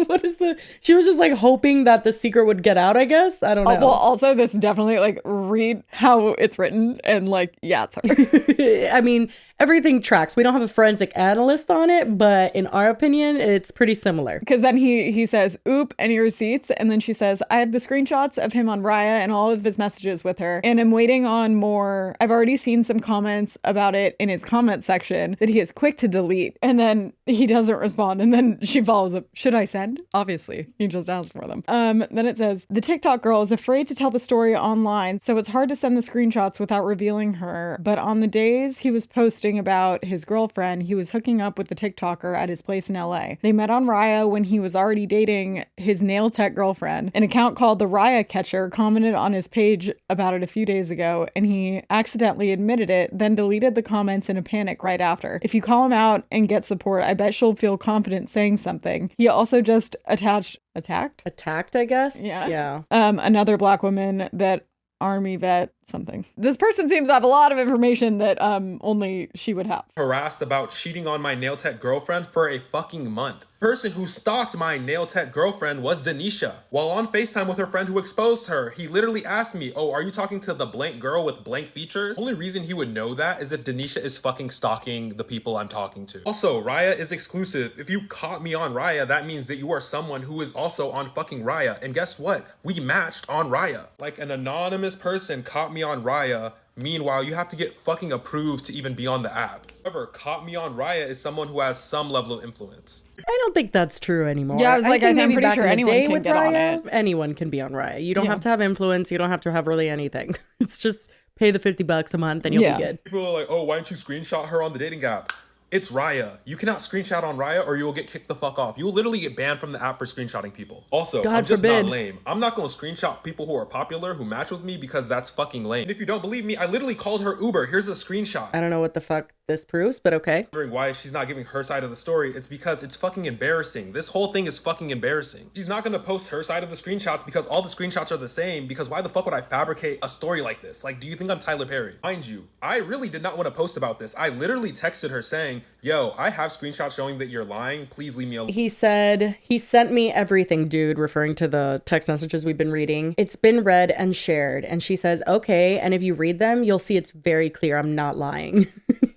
What is the... She was just like hoping that the secret would get out, I guess. I don't know. Well, also this definitely like read how it's written and like, yeah, it's her. I mean, everything tracks. We don't have a forensic analyst on it, but in our opinion, it's pretty similar. Because then he says, oop, any receipts? And then she says, I have the screenshots of him on Raya and all of his messages with her. And I'm waiting on more. I've already seen some comments about it in his comment section that he is quick to delete. And then he doesn't respond. And then she follows up, should I send? Obviously, he just asked for them. Then it says, the TikTok girl is afraid to tell the story online, so it's hard to send the screenshots without revealing her. But on the days he was posting about his girlfriend, he was hooking up with the TikToker at his place in LA. They met on Raya when he was already dating his nail tech girlfriend. An account called the Raya Catcher commented on his page about it a few days ago, and he accidentally admitted it, then deleted the comments in a panic right after. If you call him out and get support, I bet she'll feel confident saying something. He also just attacked, I guess. Yeah. Another black woman that Army vet something. This person seems to have a lot of information that only she would have. Harassed about cheating on my nail tech girlfriend for a fucking month. Person who stalked my nail tech girlfriend was Danisha. While on FaceTime with her friend who exposed her, he literally asked me, oh, are you talking to the blank girl with blank features? Only reason he would know that is if Danisha is fucking stalking the people I'm talking to. Also, Raya is exclusive. If you caught me on Raya, that means that you are someone who is also on fucking Raya. And guess what? We matched on Raya. Like, an anonymous person caught me on Raya. Meanwhile, you have to get fucking approved to even be on the app. Whoever caught me on Raya is someone who has some level of influence. I don't think that's true anymore. Yeah, I was like, think I'm maybe pretty back sure in the anyone day can with get on Raya, it. Anyone can be on Raya. You don't have to have influence. You don't have to have really anything. It's just pay the $50 a month and you'll be good. People are like, oh, why don't you screenshot her on the dating app? It's Raya. You cannot screenshot on Raya or you will get kicked the fuck off. You will literally get banned from the app for screenshotting people. Also, God I'm just forbid. not lame. I'm not going to screenshot people who are popular, who match with me, because that's fucking lame. And if you don't believe me, I literally called her Uber. Here's a screenshot. I don't know what the fuck this proves, but okay. Wondering why she's not giving her side of the story. It's because it's fucking embarrassing. This whole thing is fucking embarrassing. She's not gonna post her side of the screenshots because all the screenshots are the same, because why the fuck would I fabricate a story like this? Like, do you think I'm Tyler Perry? Mind you, I really did not want to post about this. I literally texted her saying, yo, I have screenshots showing that you're lying. Please leave me alone. He said, he sent me everything, dude, referring to the text messages we've been reading. It's been read and shared. And she says, okay. And if you read them, you'll see it's very clear I'm not lying.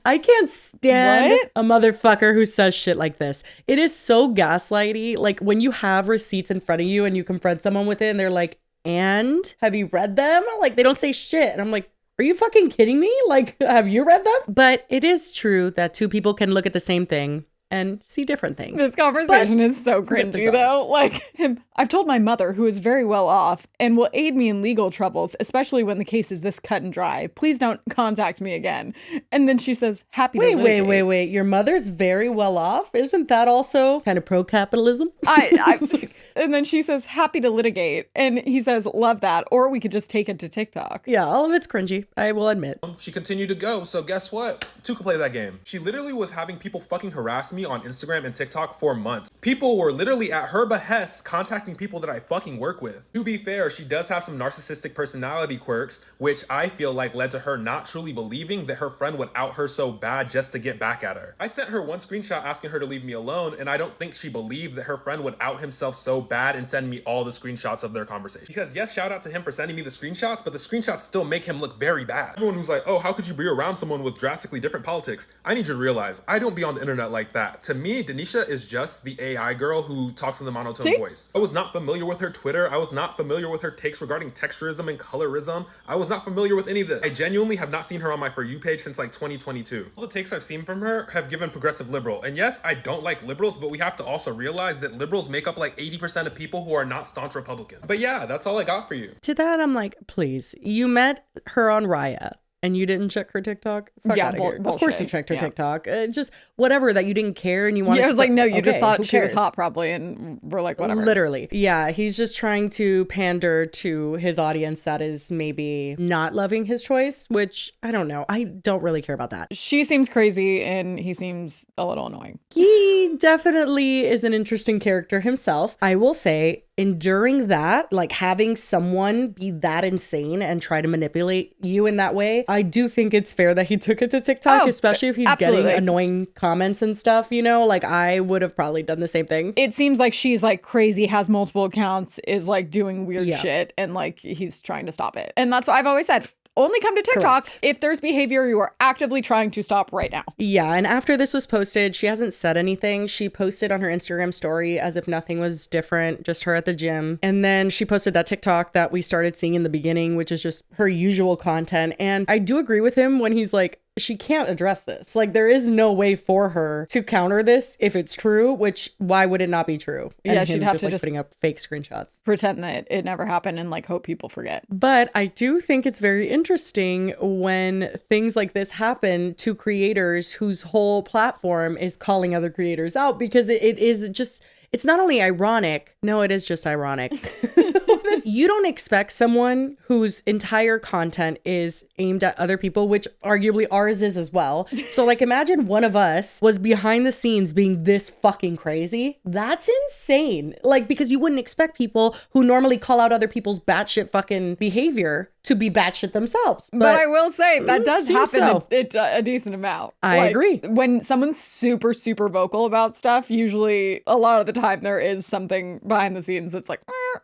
I can't stand a motherfucker who says shit like this. It is so gaslighty. Like, when you have receipts in front of you and you confront someone with it and they're like, and have you read them? Like, they don't say shit. And I'm like, are you fucking kidding me? Like, have you read them? But it is true that two people can look at the same thing and see different things. This conversation is so cringy, though. Like, I've told my mother, who is very well off and will aid me in legal troubles, especially when the case is this cut and dry. Please don't contact me again. And then she says, happy to litigate. Wait. Your mother's very well off? Isn't that also kind of pro-capitalism? And then she says, happy to litigate. And he says, love that. Or we could just take it to TikTok. Yeah, all of it's cringy, I will admit. She continued to go, so guess what? Two could play that game. She literally was having people fucking harass me on Instagram and TikTok for months. People were literally at her behest contacting people that I fucking work with. To be fair, she does have some narcissistic personality quirks, which I feel like led to her not truly believing that her friend would out her so bad just to get back at her. I sent her one screenshot asking her to leave me alone, and I don't think she believed that her friend would out himself so bad and send me all the screenshots of their conversation. Because yes, shout out to him for sending me the screenshots, but the screenshots still make him look very bad. Everyone who's like, oh, how could you be around someone with drastically different politics? I need you to realize I don't be on the internet like that. To me, Danisha is just the AI girl who talks in the monotone voice. I was not familiar with her Twitter. I was not familiar with her takes regarding texturism and colorism. I was not familiar with any of this. I genuinely have not seen her on my For You page since like 2022. All the takes I've seen from her have given progressive liberal. And yes, I don't like liberals, but we have to also realize that liberals make up like 80% of people who are not staunch Republicans. But yeah, that's all I got for you. To that, I'm like, please, you met her on Raya. And you didn't check her TikTok? Fuck outta here. Of course you checked her TikTok. Just whatever, that you didn't care and you wanted to... I was like, no, you okay, just thought she was hot probably, and we're like, whatever. Literally. Yeah, he's just trying to pander to his audience that is maybe not loving his choice, which I don't know. I don't really care about that. She seems crazy and he seems a little annoying. He definitely is an interesting character himself. I will say, enduring that, like having someone be that insane and try to manipulate you in that way, I do think it's fair that he took it to TikTok, especially if he's getting annoying comments and stuff, you know, like I would have probably done the same thing. It seems like she's like crazy, has multiple accounts, is like doing weird shit, and like he's trying to stop it. And that's what I've always said. Only come to TikTok if there's behavior you are actively trying to stop right now. Yeah, and after this was posted, she hasn't said anything. She posted on her Instagram story as if nothing was different, just her at the gym. And then she posted that TikTok that we started seeing in the beginning, which is just her usual content. And I do agree with him when he's like, she can't address this. Like, there is no way for her to counter this if it's true, which why would it not be true? And yeah, she'd have to like, just putting up fake screenshots. Pretend that it never happened and like hope people forget. But I do think it's very interesting when things like this happen to creators whose whole platform is calling other creators out, because it is just... It's not only ironic. No, it is just ironic. You don't expect someone whose entire content is aimed at other people, which arguably ours is as well. So like imagine one of us was behind the scenes being this fucking crazy. That's insane. Like, because you wouldn't expect people who normally call out other people's batshit fucking behavior to be batshit themselves. But I will say that does happen a decent amount. I agree. When someone's super, super vocal about stuff, usually a lot of the time there is something behind the scenes that's like,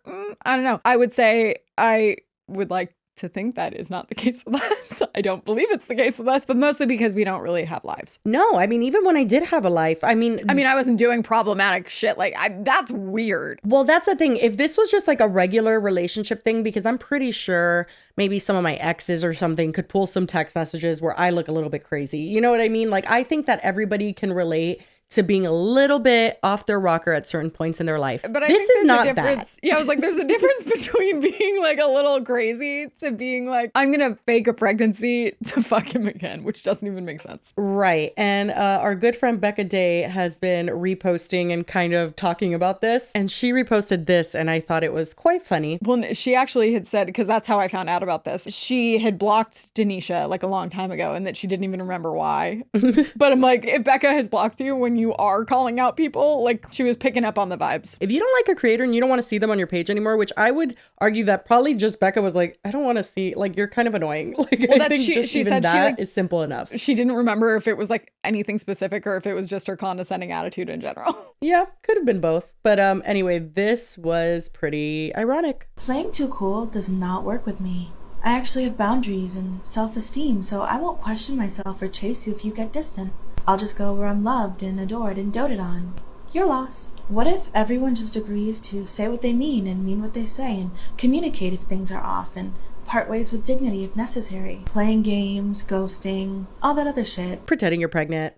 I don't know. I would say I would like to think that is not the case with us. I don't believe it's the case with us, but mostly because we don't really have lives. No, I mean, even when I did have a life, I mean, I wasn't doing problematic shit. Like, that's weird. Well, that's the thing. If this was just like a regular relationship thing, because I'm pretty sure maybe some of my exes or something could pull some text messages where I look a little bit crazy. You know what I mean? Like, I think that everybody can relate to being a little bit off their rocker at certain points in their life. But I this think is there's not a difference. that. Yeah, I was like, there's a difference between being like a little crazy to being like, I'm gonna fake a pregnancy to fuck him again, which doesn't even make sense. Right. And our good friend Becca Day has been reposting and kind of talking about this. And she reposted this, and I thought it was quite funny. Well, she actually had said, because that's how I found out about this, she had blocked Danisha like a long time ago, and that she didn't even remember why. But I'm like, if Becca has blocked you when you are calling out people, like she was picking up on the vibes. If you don't like a creator and you don't want to see them on your page anymore, which I would argue that probably just Becca was like, I don't want to see, like, you're kind of annoying. Like, well, I think she said that is simple enough. She didn't remember if it was like anything specific or if it was just her condescending attitude in general. Yeah, could have been both. But anyway, this was pretty ironic. Playing too cool does not work with me. I actually have boundaries and self-esteem, so I won't question myself or chase you if you get distant. I'll just go where I'm loved and adored and doted on. Your loss. What if everyone just agrees to say what they mean and mean what they say and communicate if things are off and part ways with dignity if necessary? Playing games, ghosting, all that other shit. Pretending you're pregnant.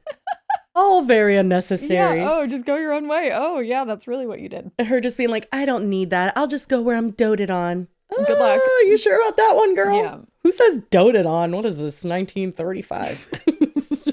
All very unnecessary. Yeah, oh, just go your own way. Oh, yeah, that's really what you did. Her just being like, I don't need that. I'll just go where I'm doted on. Good luck. You sure about that one, girl? Yeah. Who says doted on? What is this, 1935?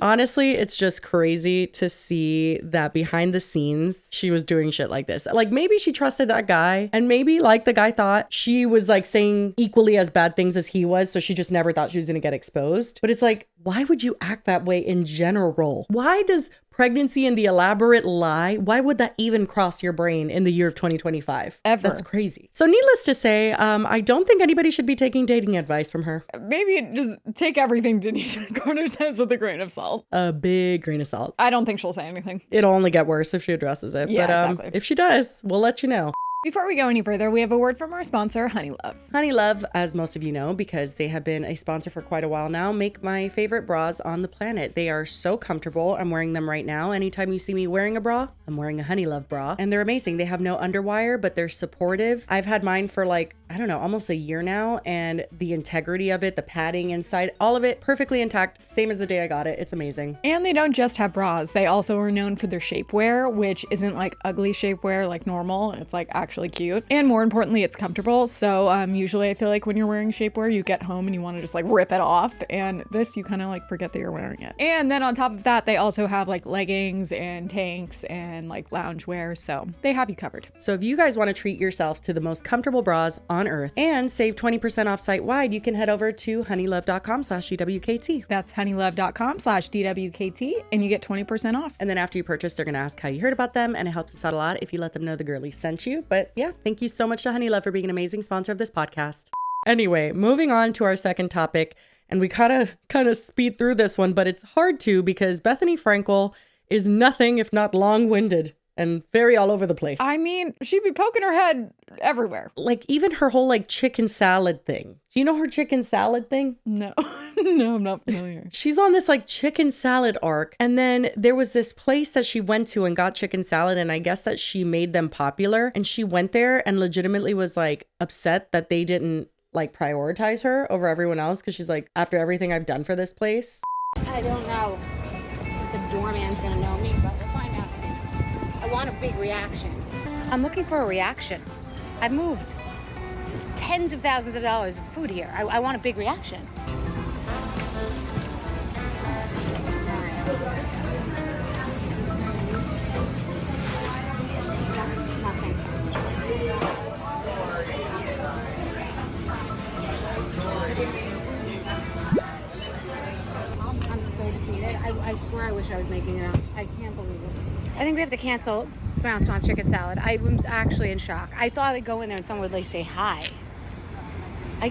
Honestly, it's just crazy to see that behind the scenes, she was doing shit like this. Like, maybe she trusted that guy, and maybe, like, the guy thought she was, like, saying equally as bad things as he was, so she just never thought she was gonna get exposed. But it's like, why would you act that way in general? Why does pregnancy and the elaborate lie, why would that even cross your brain in the year of 2025? Ever. That's crazy. So needless to say, I don't think anybody should be taking dating advice from her. Maybe just take everything Danisha Corner says with a grain of salt. A big grain of salt. I don't think she'll say anything. It'll only get worse if she addresses it. Yeah, but exactly. if she does, we'll let you know. Before we go any further, we have a word from our sponsor, Honeylove. Honeylove, as most of you know, because they have been a sponsor for quite a while now, make my favorite bras on the planet. They are so comfortable. I'm wearing them right now. Anytime you see me wearing a bra, I'm wearing a Honeylove bra. And they're amazing. They have no underwire, but they're supportive. I've had mine for like, I don't know, almost a year now. And the integrity of it, the padding inside, all of it perfectly intact. Same as the day I got it. It's amazing. And they don't just have bras. They also are known for their shapewear, which isn't like ugly shapewear like normal. It's like actually cute. And more importantly, it's comfortable. So usually I feel like when you're wearing shapewear, you get home and you want to just like rip it off. And this, you kind of like forget that you're wearing it. And then on top of that, they also have like leggings and tanks and like loungewear. So they have you covered. So if you guys want to treat yourself to the most comfortable bras on earth and save 20% off site wide, you can head over to honeylove.com/DWKT. That's honeylove.com/DWKT and you get 20% off. And then after you purchase, they're going to ask how you heard about them. And it helps us out a lot if you let them know the girlie sent you. But yeah, thank you so much to Honeylove for being an amazing sponsor of this podcast. Anyway, moving on to our second topic. And we kind of speed through this one, but it's hard to because Bethenny Frankel is nothing if not long-winded and very all over the place. I mean, she'd be poking her head everywhere. Like even her whole like chicken salad thing. Do you know her chicken salad thing? No, no, I'm not familiar. She's on this like chicken salad arc. And then there was this place that she went to and got chicken salad. And I guess that she made them popular. And she went there and legitimately was like upset that they didn't like prioritize her over everyone else. Cause she's like, after everything I've done for this place. I don't know if the doorman's gonna know me, but we'll find out soon. I want a big reaction. I'm looking for a reaction. I've moved tens of thousands of dollars of food here. I want a big reaction. Nothing. I'm so defeated. I swear I wish I was making it up. I can't believe it. I think we have to cancel Brown Swamp Chicken Salad. I was actually in shock. I thought I'd go in there and someone would like say hi. I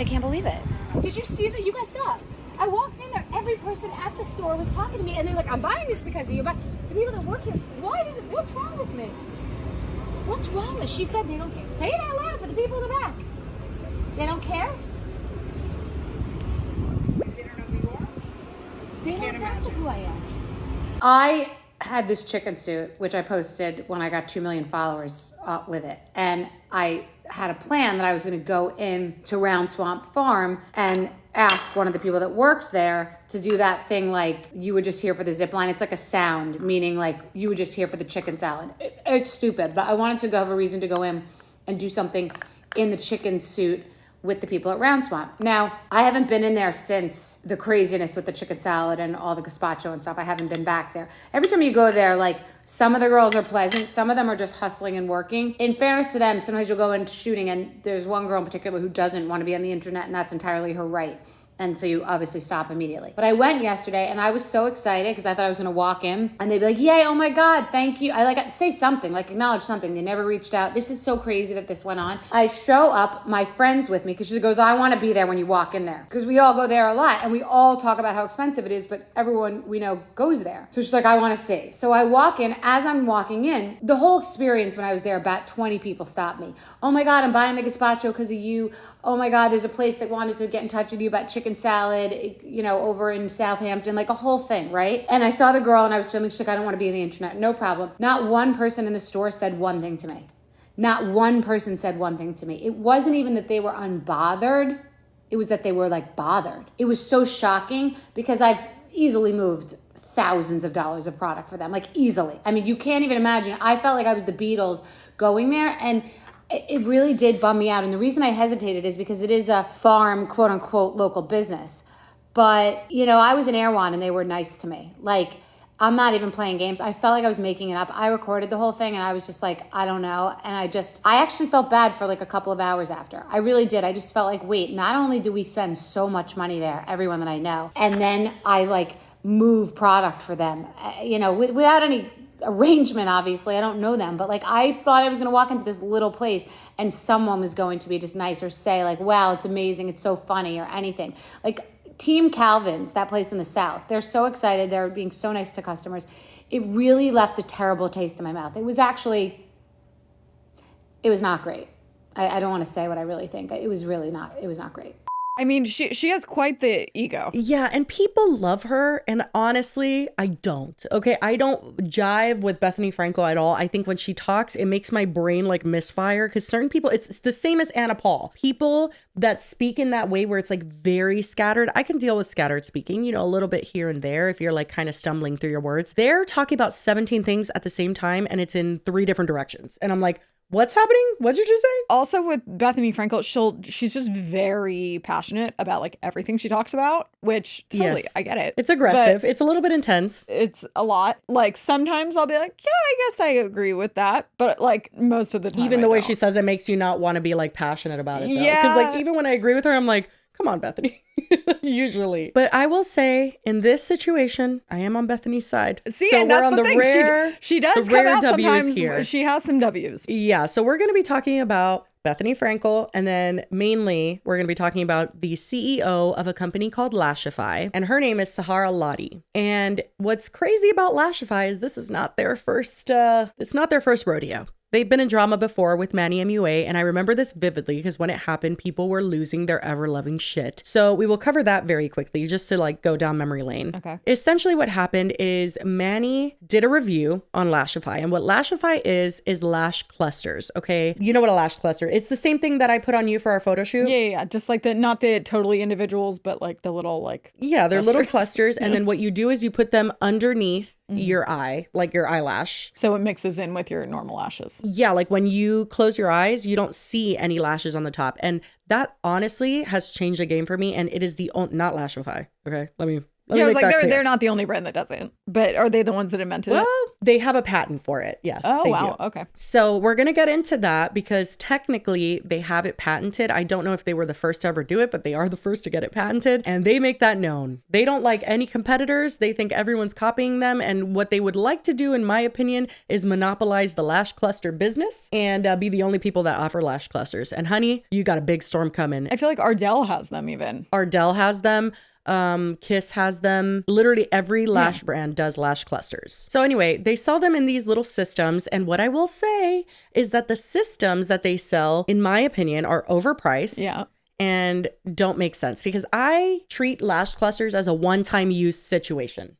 can't believe it. Did you see that? You guys saw it. I walked in there. Every person at the store was talking to me, and they're like, "I'm buying this because of you." But the people that work here, what's wrong with me? What's wrong with? She said they don't care. Say it out loud for the people in the back. They don't care. They don't know who you are. They don't know who I am. I had this chicken suit, which I posted when I got 2 million followers with it. And I had a plan that I was going to go in to Round Swamp Farm and ask one of the people that works there to do that thing like you would just hear for the zip line. It's like a sound, meaning like you would just hear for the chicken salad. It's stupid, but I wanted to have a reason to go in and do something in the chicken suit with the people at Round Swamp. Now, I haven't been in there since the craziness with the chicken salad and all the gazpacho and stuff. I haven't been back there. Every time you go there, like some of the girls are pleasant, some of them are just hustling and working. In fairness to them, sometimes you'll go in shooting and there's one girl in particular who doesn't want to be on the internet and that's entirely her right. And so you obviously stop immediately. But I went yesterday and I was so excited because I thought I was going to walk in and they'd be like, yay, oh my God, thank you. I like say something, like acknowledge something. They never reached out. This is so crazy that this went on. I show up, my friend's with me because she goes, I want to be there when you walk in there. Because we all go there a lot and we all talk about how expensive it is, but everyone we know goes there. So she's like, I want to see. So I walk in. As I'm walking in, the whole experience when I was there, about 20 people stopped me. Oh my God, I'm buying the gazpacho because of you. Oh my God, there's a place that wanted to get in touch with you about chicken salad, you know, over in Southampton, like a whole thing, right? And I saw the girl and I was filming. She's like, I don't want to be on the internet. No problem. Not one person in the store said one thing to me. Not one person said one thing to me. It wasn't even that they were unbothered. It was that they were like bothered. It was so shocking because I've easily moved thousands of dollars of product for them, like easily. I mean, you can't even imagine. I felt like I was the Beatles going there and it really did bum me out. And the reason I hesitated is because it is a farm, quote unquote, local business. But, you know, I was in Erewhon and they were nice to me. Like, I'm not even playing games. I felt like I was making it up. I recorded the whole thing and I was just like, I don't know. And I actually felt bad for like a couple of hours after. I really did. I just felt like, wait, not only do we spend so much money there, everyone that I know, and then I like move product for them, you know, without any arrangement, obviously. I don't know them, but like I thought I was going to walk into this little place and someone was going to be just nice or say like, wow, it's amazing, it's so funny or anything. Like Team Calvin's, that place in the South, they're so excited, they're being so nice to customers. It really left a terrible taste in my mouth. It was actually, it was not great. I don't want to say what I really think. It was not great. I mean, she has quite the ego. Yeah, and people love her, and honestly, I don't. Okay, I don't jive with Bethenny Frankel at all. I think when she talks, it makes my brain like misfire, because certain people, it's the same as Anna Paul. People that speak in that way where it's like very scattered, I can deal with scattered speaking, a little bit here and there if you're like kind of stumbling through your words. They're talking about 17 things at the same time, and it's in 3 different directions. And I'm like, what's happening? What'd you just say? Also with Bethenny Frankel, she's just very passionate about like everything she talks about, which totally, Yes. I get it. It's aggressive. It's a little bit intense. It's a lot. Like sometimes I'll be like, yeah, I guess I agree with that. But like most of the time, Even the I way don't. she says it makes you not want to be like passionate about it. Yeah. Because like even when I agree with her, I'm like, come on, Bethenny. Usually. But I will say in this situation, I am on Bethenny's side. See, so and that's we're on the the thing. rare, She does the come rare out W's sometimes. here. She has some W's. Yeah, so we're going to be talking about Bethenny Frankel, and then mainly we're going to be talking about the CEO of a company called Lashify, and her name is Sahara Lottie. And what's crazy about Lashify is this is not their first rodeo. They've been in drama before with Manny MUA, and I remember this vividly because when it happened, people were losing their ever-loving shit. So we will cover that very quickly just to like go down memory lane. Okay. Essentially what happened is Manny did a review on Lashify, and what Lashify is lash clusters, okay? You know what a lash cluster is. It's the same thing that I put on you for our photo shoot. Yeah. Just like not the totally individuals, but like the little like. Yeah, they're little clusters, Yeah. and then what you do is you put them underneath your eye, like your eyelash. So it mixes in with your normal lashes. Yeah, like when you close your eyes, you don't see any lashes on the top. And that honestly has changed the game for me. And it is not Lashify. Okay, let me Yeah, I was make like, that clear. they're not the only brand that does it. But are they the ones that invented Well, it? they have a patent for it. Yes, Oh, they wow. do. Okay. So we're going to get into that because technically they have it patented. I don't know if they were the first to ever do it, but they are the first to get it patented. And they make that known. They don't like any competitors. They think everyone's copying them. And what they would like to do, in my opinion, is monopolize the lash cluster business and be the only people that offer lash clusters. And honey, you got a big storm coming. I feel like Ardell has them even. Ardell has them. Kiss has them. Literally every lash brand does lash clusters. So anyway, they sell them in these little systems. And what I will say is that the systems that they sell, in my opinion, are overpriced. Yeah. And don't make sense because I treat lash clusters as a one-time use situation.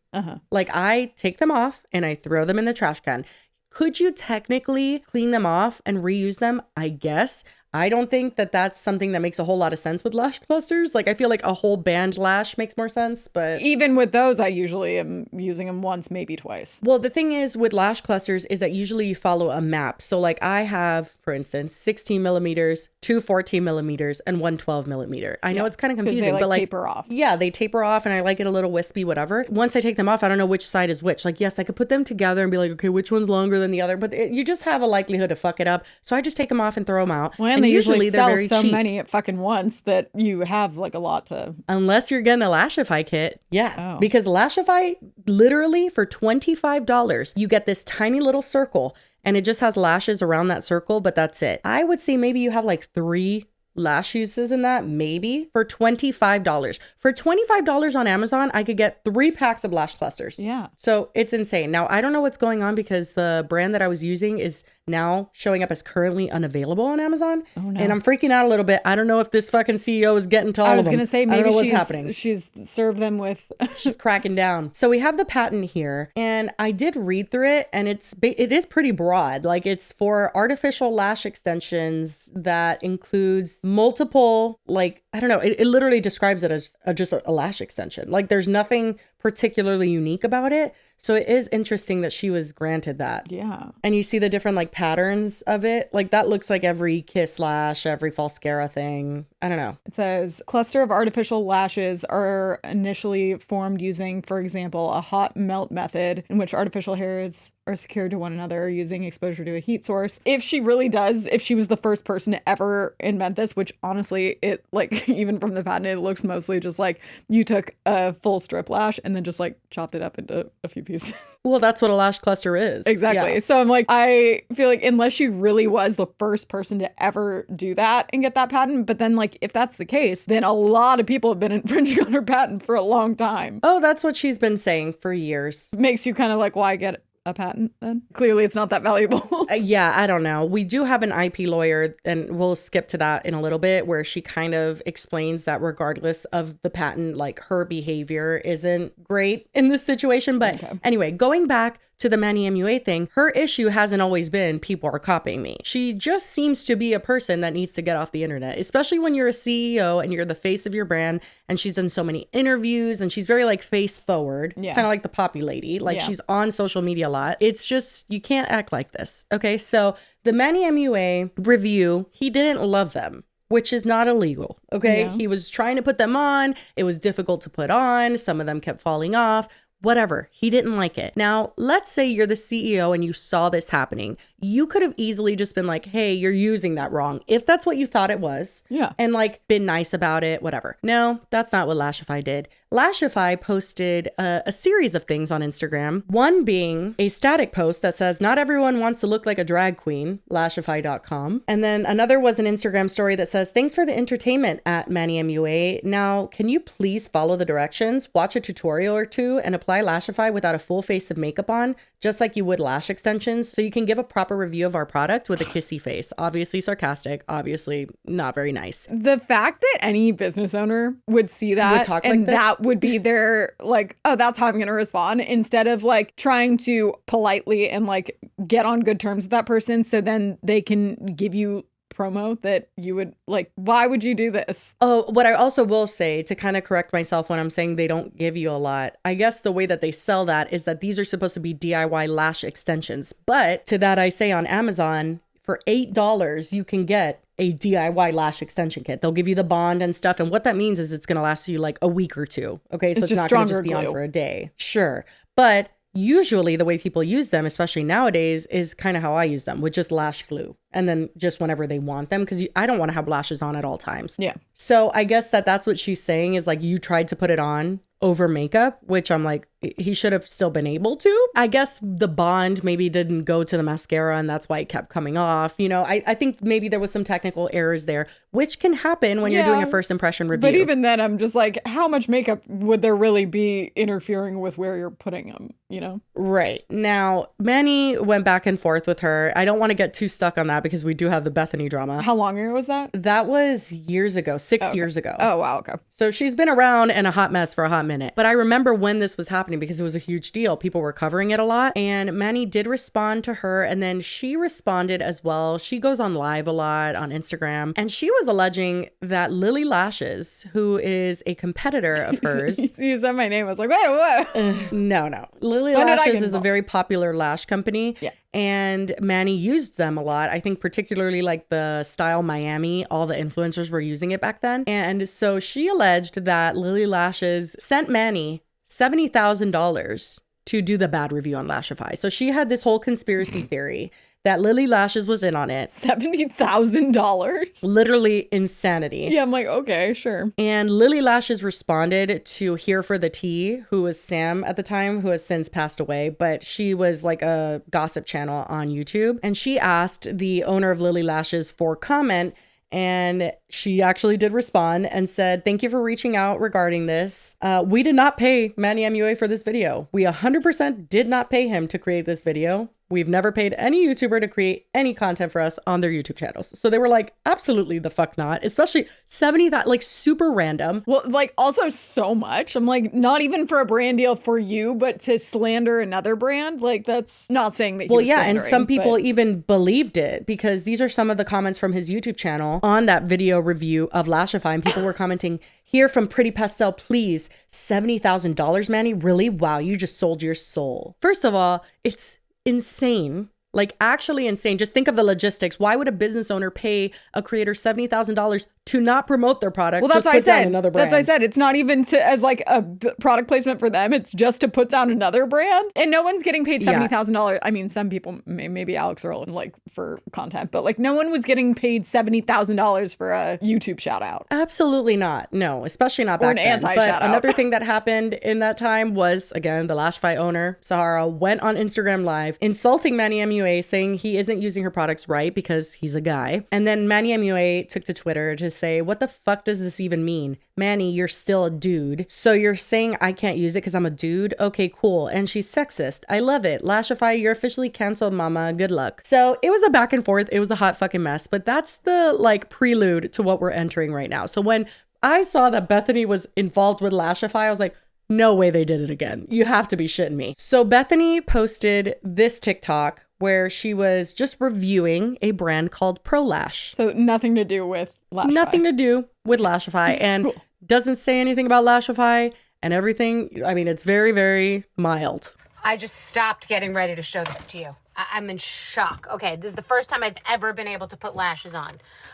Like I take them off and I throw them in the trash can. Could you technically clean them off and reuse them? I guess. I don't think that that's something that makes a whole lot of sense with lash clusters. Like I feel like a whole band lash makes more sense, but Even with those, I usually am using them once, maybe twice. well, the thing is with lash clusters is that usually you follow a map. So like I have, for instance, 16 millimeters, 2 14 millimeters, and 1 12 millimeter. I know it's kind of 'Cause confusing, they like but like taper off. Yeah, they taper off and I like it a little wispy, whatever. Once I take them off, I don't know which side is which. Like, yes, I could put them together and be like, okay, which one's longer than the other? But you just have a likelihood to fuck it up. So I just take them off and throw them out. Well, and they usually they're sell very so cheap. many at fucking once that you have like a lot to. Unless you're getting a Lashify kit. Yeah. Oh. Because Lashify, literally for $25, you get this tiny little circle and it just has lashes around that circle, but that's it. I would say maybe you have like 3 lash uses in that, maybe for $25. For $25 on Amazon, I could get 3 packs of lash clusters. Yeah. So it's insane. Now, I don't know what's going on because the brand that I was using is now showing up as currently unavailable on Amazon. Oh, no. And I'm freaking out a little bit. I don't know if this fucking CEO is getting to all I was of them. going to say, I don't maybe know what's happening. she's served them with. She's cracking down. So we have the patent here and I did read through it and it is pretty broad. Like it's for artificial lash extensions that includes multiple, like, I don't know, it literally describes it as just a lash extension. Like there's nothing particularly unique about it. So it is interesting that she was granted that. Yeah. And you see the different like patterns of it. Like that looks like every Kiss lash, every Falscara thing. I don't know. It says cluster of artificial lashes are initially formed using, for example, a hot melt method in which artificial hairs are secured to one another using exposure to a heat source. If she was the first person to ever invent this, which honestly, it like even from the patent, it looks mostly just like you took a full strip lash and then just like chopped it up into a few pieces. Well, that's what a lash cluster is. Exactly. Yeah. So I'm like, I feel like unless she really was the first person to ever do that and get that patent, but then like if that's the case, then a lot of people have been infringing on her patent for a long time. Oh, that's what she's been saying for years. Makes you kind of like, why get a patent then? Clearly it's not that valuable. Yeah, I don't know. We do have an IP lawyer, and we'll skip to that in a little bit, where she kind of explains that regardless of the patent, like her behavior isn't great in this situation. But anyway, going back to the Manny MUA thing, her issue hasn't always been people are copying me. She just seems to be a person that needs to get off the internet, especially when you're a CEO and you're the face of your brand. And she's done so many interviews and she's very like face forward, kind of like the poppy lady. Like she's on social media a lot. It's just, you can't act like this. Okay. So the Manny MUA review, he didn't love them, which is not illegal. Okay. He was trying to put them on. It was difficult to put on. Some of them kept falling off. Whatever. He didn't like it. Now, let's say you're the CEO and you saw this happening. You could have easily just been like, hey, you're using that wrong. If that's what you thought it was. Yeah. And like been nice about it, whatever. No, that's not what Lashify did. Lashify posted a series of things on Instagram. One being a static post that says, not everyone wants to look like a drag queen, Lashify.com. And then another was an Instagram story that says, thanks for the entertainment at Manny MUA. Now, can you please follow the directions, watch a tutorial or two, and apply Lashify without a full face of makeup on, just like you would lash extensions, so you can give a proper review of our product with a kissy face. Obviously sarcastic, obviously not very nice. The fact that any business owner would see that would talk and like this? that would be their like, oh, that's how I'm going to respond, instead of like trying to politely and like get on good terms with that person so then they can give you promo that you would like. Why would you do this? Oh, what I also will say to kind of correct myself when I'm saying they don't give you a lot, I guess the way that they sell that is that these are supposed to be DIY lash extensions. But to that I say on Amazon, for $8, you can get a DIY lash extension kit. They'll give you the bond and stuff. And what that means is it's going to last you like a week or two. Okay. So it's not going to just be on for a day. Sure. But usually the way people use them, especially nowadays, is kind of how I use them, with just lash glue. And then just whenever they want them, because I don't want to have lashes on at all times. Yeah. So I guess that's what she's saying, is like, you tried to put it on over makeup, which I'm like, he should have still been able to. I guess the bond maybe didn't go to the mascara and that's why it kept coming off. You know, I think maybe there was some technical errors there, which can happen when you're doing a first impression review. But even then, I'm just like, how much makeup would there really be interfering with where you're putting them, you know? Right. Now, Manny went back and forth with her. I don't want to get too stuck on that because we do have the Bethenny drama. How long ago was that? That was years ago, 6 years ago. Oh, wow. Okay. So she's been around and a hot mess for a hot minute. But I remember when this was happening because it was a huge deal. People were covering it a lot. And Manny did respond to her. And then she responded as well. She goes on live a lot on Instagram. And she was alleging that Lily Lashes, who is a competitor of hers. You said my name. I was like, wait, what? No. Lily Lashes is a very popular lash company. Yeah. And Manny used them a lot. I think particularly like the Style Miami, all the influencers were using it back then. And so she alleged that Lily Lashes sent Manny $70,000 to do the bad review on Lashify. So she had this whole conspiracy theory that Lily Lashes was in on it. $70,000? Literally insanity. Yeah, I'm like, okay, sure. And Lily Lashes responded to Here for the Tea, who was Sam at the time, who has since passed away, but she was like a gossip channel on YouTube. And she asked the owner of Lily Lashes for comment. And she actually did respond and said, thank you for reaching out regarding this. We did not pay Manny MUA for this video. We 100% did not pay him to create this video. We've never paid any YouTuber to create any content for us on their YouTube channels. So they were like, absolutely the fuck not. Especially 70, that like super random. Well, like also so much. I'm like, not even for a brand deal for you, but to slander another brand. Like that's not saying that he was and some people but... even believed it because these are some of the comments from his YouTube channel on that video review of Lashify. And people were commenting, here from Pretty Pastel, please, $70,000, Manny? Really? Wow, you just sold your soul. First of all, it's insane. Like actually insane. Just think of the logistics. Why would a business owner pay a creator $70,000 to not promote their product? Well, that's what I said. Another brand? That's what I said. It's not even to as like a product placement for them. It's just to put down another brand. And no one's getting paid $70,000. I mean, some people, maybe Alex Earl, like for content, but like no one was getting paid $70,000 for a YouTube shout out. Absolutely not. No, especially not back then. Or an anti-shout out. But another thing that happened in that time was, again, the Lashify owner, Sahara, went on Instagram Live insulting Manny MUA, saying he isn't using her products right because he's a guy. And then Manny MUA took to Twitter to say, what the fuck does this even mean? Manny, you're still a dude. So you're saying I can't use it because I'm a dude? Okay, cool. And she's sexist. I love it. Lashify, you're officially canceled, mama. Good luck. So it was a back and forth. It was a hot fucking mess. But that's the like prelude to what we're entering right now. So when I saw that Bethenny was involved with Lashify, I was like, no way they did it again. You have to be shitting me. So Bethenny posted this TikTok where she was just reviewing a brand called ProLash. So nothing to do with Lashify. Nothing to do with Lashify, and Cool. doesn't say anything about Lashify and everything. I mean, it's very, very mild. I just stopped getting ready to show this to you. I'm in shock. Okay, this is the first time I've ever been able to put lashes on.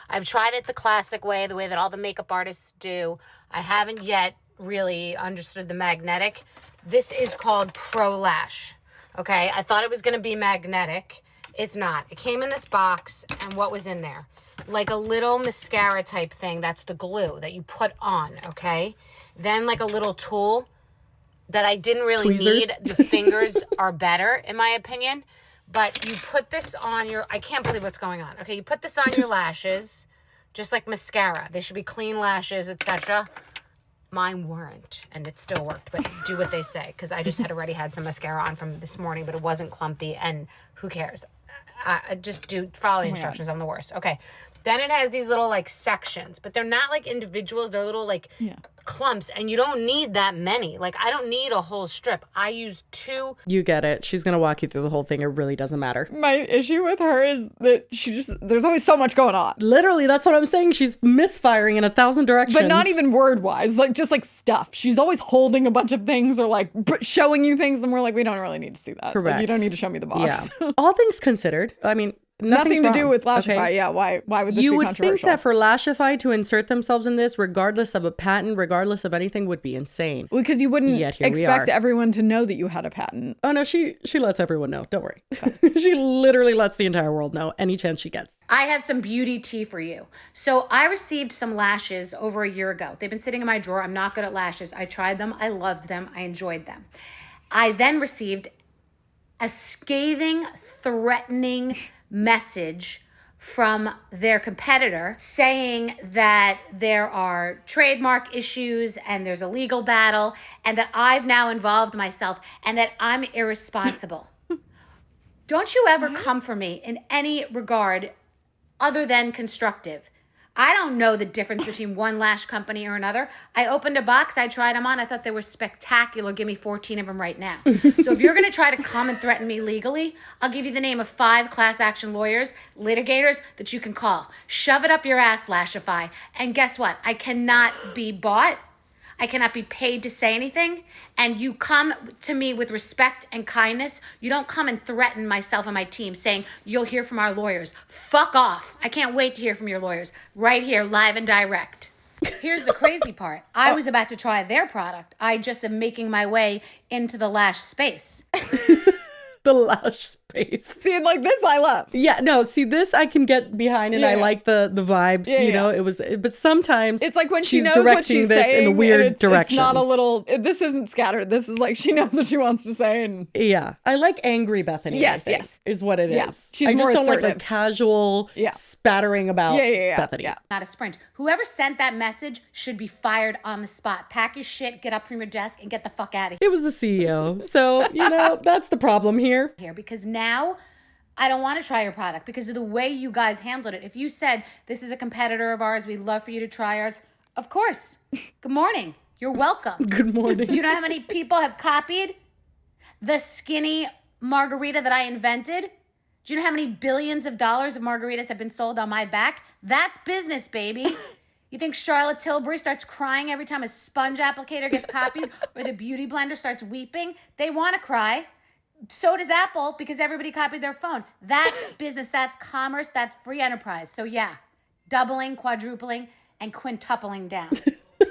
I've tried it the classic way, the way that all the makeup artists do. I haven't yet really understood the magnetic. This is called ProLash. Okay, I thought it was gonna be magnetic. It's not. It came in this box, and what was in there? Like a little mascara type thing. That's the glue that you put on, okay? Then like a little tool that I didn't really Tweezers? need. The fingers are better, in my opinion. But you put this on your, I can't believe what's going on. Okay, you put this on your lashes, just like mascara. They should be clean lashes, etc. Mine weren't, and it still worked, but do what they say, because I just had already had some mascara on from this morning, but it wasn't clumpy, and who cares? I just follow the instructions. I'm the worst. Okay. Then it has these little like sections, but they're not like individuals. They're little like clumps, and you don't need that many. Like I don't need a whole strip. I use 2. You get it. She's going to walk you through the whole thing. It really doesn't matter. My issue with her is that there's always so much going on. Literally, that's what I'm saying. She's misfiring in 1,000 directions. But not even word-wise, like just like stuff. She's always holding a bunch of things or like showing you things, and we're like, we don't really need to see that. Correct. Like, you don't need to show me the box. Yeah. All things considered, I mean, Nothing to do wrong, with Lashify. okay? Yeah, why would this You be would think controversial? that for Lashify to insert themselves in this, regardless of a patent, regardless of anything, would be insane. Well, because you wouldn't Yet here we expect are. everyone to know that you had a patent. Oh no, she lets everyone know. Don't worry. She literally lets the entire world know any chance she gets. I have some beauty tea for you. So I received some lashes over a year ago. They've been sitting in my drawer. I'm not good at lashes. I tried them. I loved them. I enjoyed them. I then received a scathing, threatening message from their competitor saying that there are trademark issues and there's a legal battle and that I've now involved myself and that I'm irresponsible. Don't you ever come for me in any regard other than constructive. I don't know the difference between one lash company or another. I opened a box, I tried them on, I thought they were spectacular. Give me 14 of them right now. So if you're gonna try to come and threaten me legally, I'll give you the name of 5 class action lawyers, litigators that you can call. Shove it up your ass, Lashify. And guess what? I cannot be bought. I cannot be paid to say anything. And you come to me with respect and kindness. You don't come and threaten myself and my team saying, you'll hear from our lawyers. Fuck off. I can't wait to hear from your lawyers. Right here, live and direct. Here's the crazy part. I was about to try their product. I just am making my way into the lash space. The lash space. See, and like this I love. Yeah, no, see, this I can get behind, and I like the vibes, you know, it was, but sometimes it's like when she she's knows what directing she's this saying in a weird it's direction. not a little, this isn't scattered. This is like, she knows what she wants to say. And yeah, I like angry Bethenny. Yes, I think, yes. is what it is. She's I more just don't like assertive. casual spattering about Bethenny. Not a sprint. Whoever sent that message should be fired on the spot. Pack your shit, get up from your desk, and get the fuck out of It was the CEO. So, you know, that's the problem here. here. Because now I don't want to try your product because of the way you guys handled it. If you said, this is a competitor of ours, we'd love for you to try ours, of course. Good morning. You're welcome. Good morning. Do you know how many people have copied the skinny margarita that I invented? Do you know how many billions of dollars of margaritas have been sold on my back? That's business, baby. You think Charlotte Tilbury starts crying every time a sponge applicator gets copied or the beauty blender starts weeping? They want to cry. So does Apple because everybody copied their phone. That's business. That's commerce. That's free enterprise. So yeah, doubling, quadrupling, and quintupling down.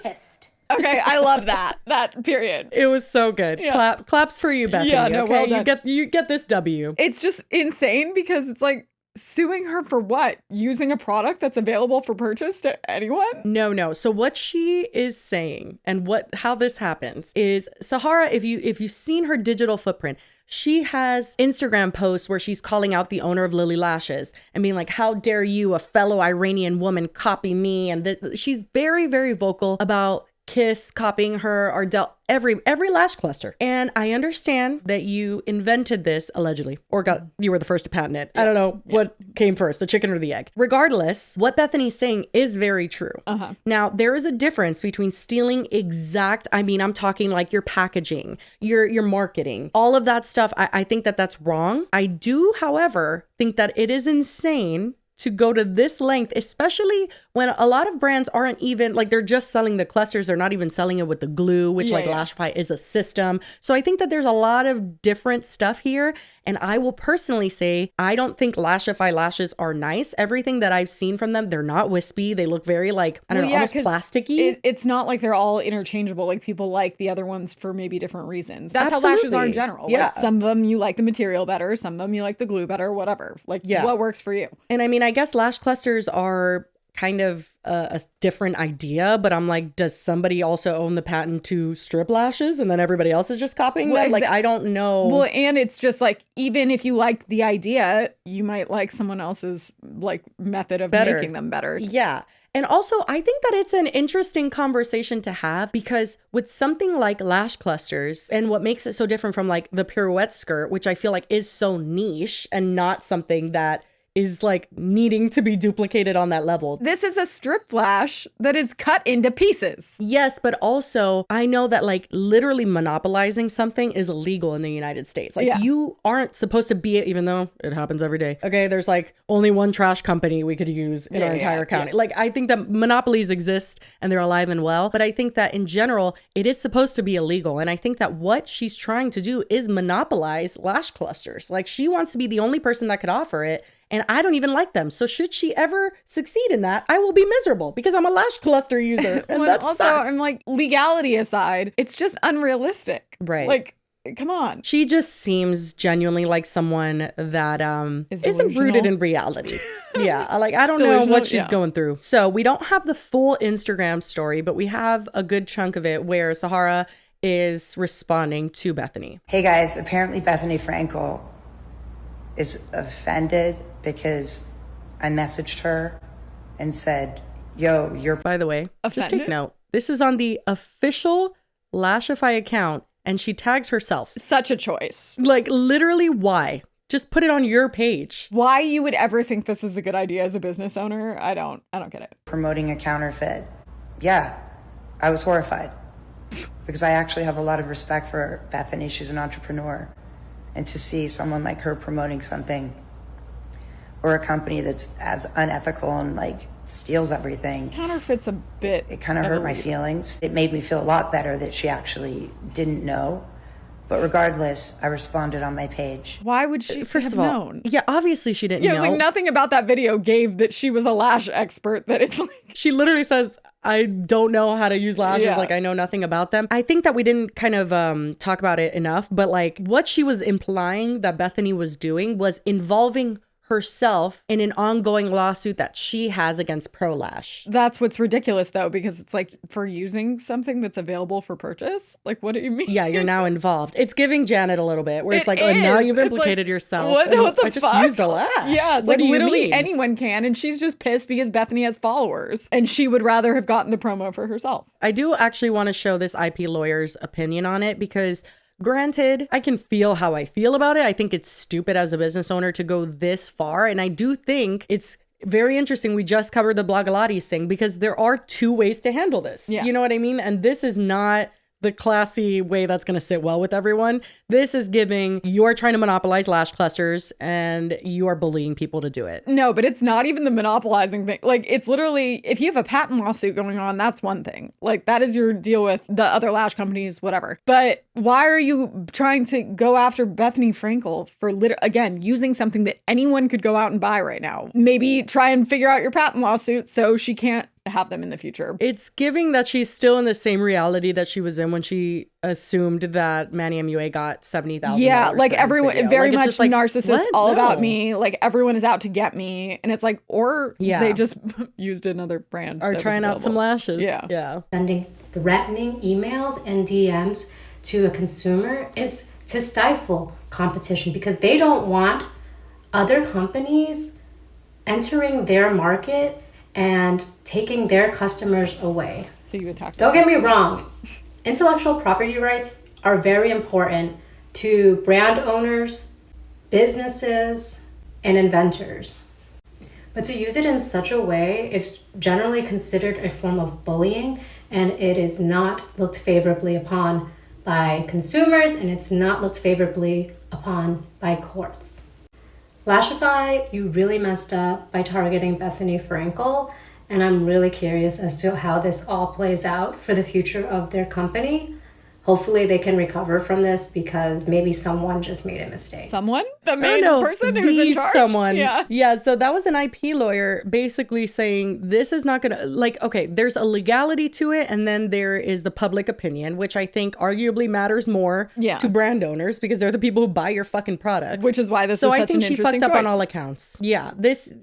Pissed. okay, I love that. That period. It was so good. Yeah. Claps for you, Bethenny. Yeah, no, okay? well done. You get this W. It's just insane because it's like suing her for what? Using a product that's available for purchase to anyone? No. So what she is saying and how this happens is Sahara, if you've seen her digital footprint, she has Instagram posts where she's calling out the owner of Lily Lashes and being like, how dare you, a fellow Iranian woman, copy me? And she's very, very vocal about Kiss copying her, Ardell, every lash cluster. And I understand that you invented this allegedly, or you were the first to patent it. Yeah. I don't know what came first, the chicken or the egg. Regardless, what Bethenny's saying is very true. Now, there is a difference between stealing I'm talking like your packaging, your marketing, all of that stuff. I think that that's wrong. I do, however, think that it is insane to go to this length, especially when a lot of brands aren't even, like, they're just selling the clusters. They're not even selling it with the glue, which Lashify is a system. So I think that there's a lot of different stuff here. And I will personally say, I don't think Lashify lashes are nice. Everything that I've seen from them, they're not wispy. They look very almost plasticky. It's not like they're all interchangeable. Like, people like the other ones for maybe different reasons. That's how lashes are in general. Yeah. Like, some of them you like the material better. Some of them you like the glue better, whatever. Like, what works for you? And I mean, I guess lash clusters are kind of a different idea, but I'm like, does somebody also own the patent to strip lashes and then everybody else is just copying them? Like, I don't know. Well, and it's just like, even if you like the idea, you might like someone else's like method of making them better. Yeah. And also, I think that it's an interesting conversation to have, because with something like lash clusters, and what makes it so different from like the pirouette skirt, which I feel like is so niche and not something that is like needing to be duplicated on that level. This is a strip lash that is cut into pieces. Yes, but also I know that like literally monopolizing something is illegal in the United States. Like you aren't supposed to be it, even though it happens every day. Okay, there's like only one trash company we could use in our entire county. Like, I think that monopolies exist and they're alive and well, but I think that in general, it is supposed to be illegal. And I think that what she's trying to do is monopolize lash clusters. Like, she wants to be the only person that could offer it. And I don't even like them. So should she ever succeed in that, I will be miserable because I'm a lash cluster user. And that's also, I'm like, legality aside, it's just unrealistic. Right. Like, come on. She just seems genuinely like someone that isn't rooted in reality. Yeah. Like, I don't know what she's going through. So we don't have the full Instagram story, but we have a good chunk of it where Sahara is responding to Bethenny. Hey guys, apparently Bethenny Frankel is offended because I messaged her and said, yo, you're... By the way, offended? Just take note. This is on the official Lashify account, and she tags herself. Such a choice. Like, literally, why? Just put it on your page. Why you would ever think this is a good idea as a business owner, I don't get it. Promoting a counterfeit. Yeah, I was horrified because I actually have a lot of respect for Bethenny. She's an entrepreneur. And to see someone like her promoting something, or a company that's as unethical and like steals everything. Counterfeit's a bit. It kind of hurt my feelings. It made me feel a lot better that she actually didn't know. But regardless, I responded on my page. Why would she First have of all, known? Yeah, obviously she didn't know. It was like nothing about that video gave that she was a lash expert. That it's like, she literally says, I don't know how to use lashes. Yeah. Like, I know nothing about them. I think that we didn't kind of talk about it enough, but like what she was implying that Bethenny was doing was involving herself in an ongoing lawsuit that she has against ProLash. That's what's ridiculous though, because it's like, for using something that's available for purchase. Like, what do you mean? Yeah, you're now involved. It's giving Janet a little bit where it's like, oh, now you've implicated yourself. What the I just fuck? used a lash. Yeah, it's what like literally anyone can, and she's just pissed because Bethenny has followers and she would rather have gotten the promo for herself. I do actually want to show this IP lawyer's opinion on it because, granted, I can feel how I feel about it. I think it's stupid as a business owner to go this far. And I do think it's very interesting. We just covered the Blogilates thing because there are two ways to handle this. Yeah. You know what I mean? And this is not the classy way that's going to sit well with everyone. This is giving, you're trying to monopolize lash clusters and you are bullying people to do it. No, but it's not even the monopolizing thing. Like, it's literally, if you have a patent lawsuit going on, that's one thing. Like, that is your deal with the other lash companies, whatever. But why are you trying to go after Bethenny Frankel for, again, using something that anyone could go out and buy right now? Maybe try and figure out your patent lawsuit so she can't have them in the future. It's giving that she's still in the same reality that she was in when she assumed that Manny MUA got $70,000. Yeah, like everyone, very like, much like, narcissist, what? all No. about me. Like everyone is out to get me. And it's like, or Yeah. they just used another brand. Are that was trying out some available. lashes. Yeah. Yeah. Sending threatening emails and DMs to a consumer is to stifle competition because they don't want other companies entering their market and taking their customers away. So you attacked. Don't get me wrong, intellectual property rights are very important to brand owners, businesses, and inventors. But to use it in such a way is generally considered a form of bullying, and it is not looked favorably upon by consumers, and it's not looked favorably upon by courts. Lashify, you really messed up by targeting Bethenny Frankel, and I'm really curious as to how this all plays out for the future of their company. Hopefully they can recover from this because maybe someone just made a mistake. Someone? The I main don't know, person who's in charge? someone. Yeah. So that was an IP lawyer basically saying this is not gonna, like, okay, there's a legality to it, and then there is the public opinion, which I think arguably matters more to brand owners because they're the people who buy your fucking products. Which is why this so is I such think an she interesting fucked up on choice. all accounts. Yeah,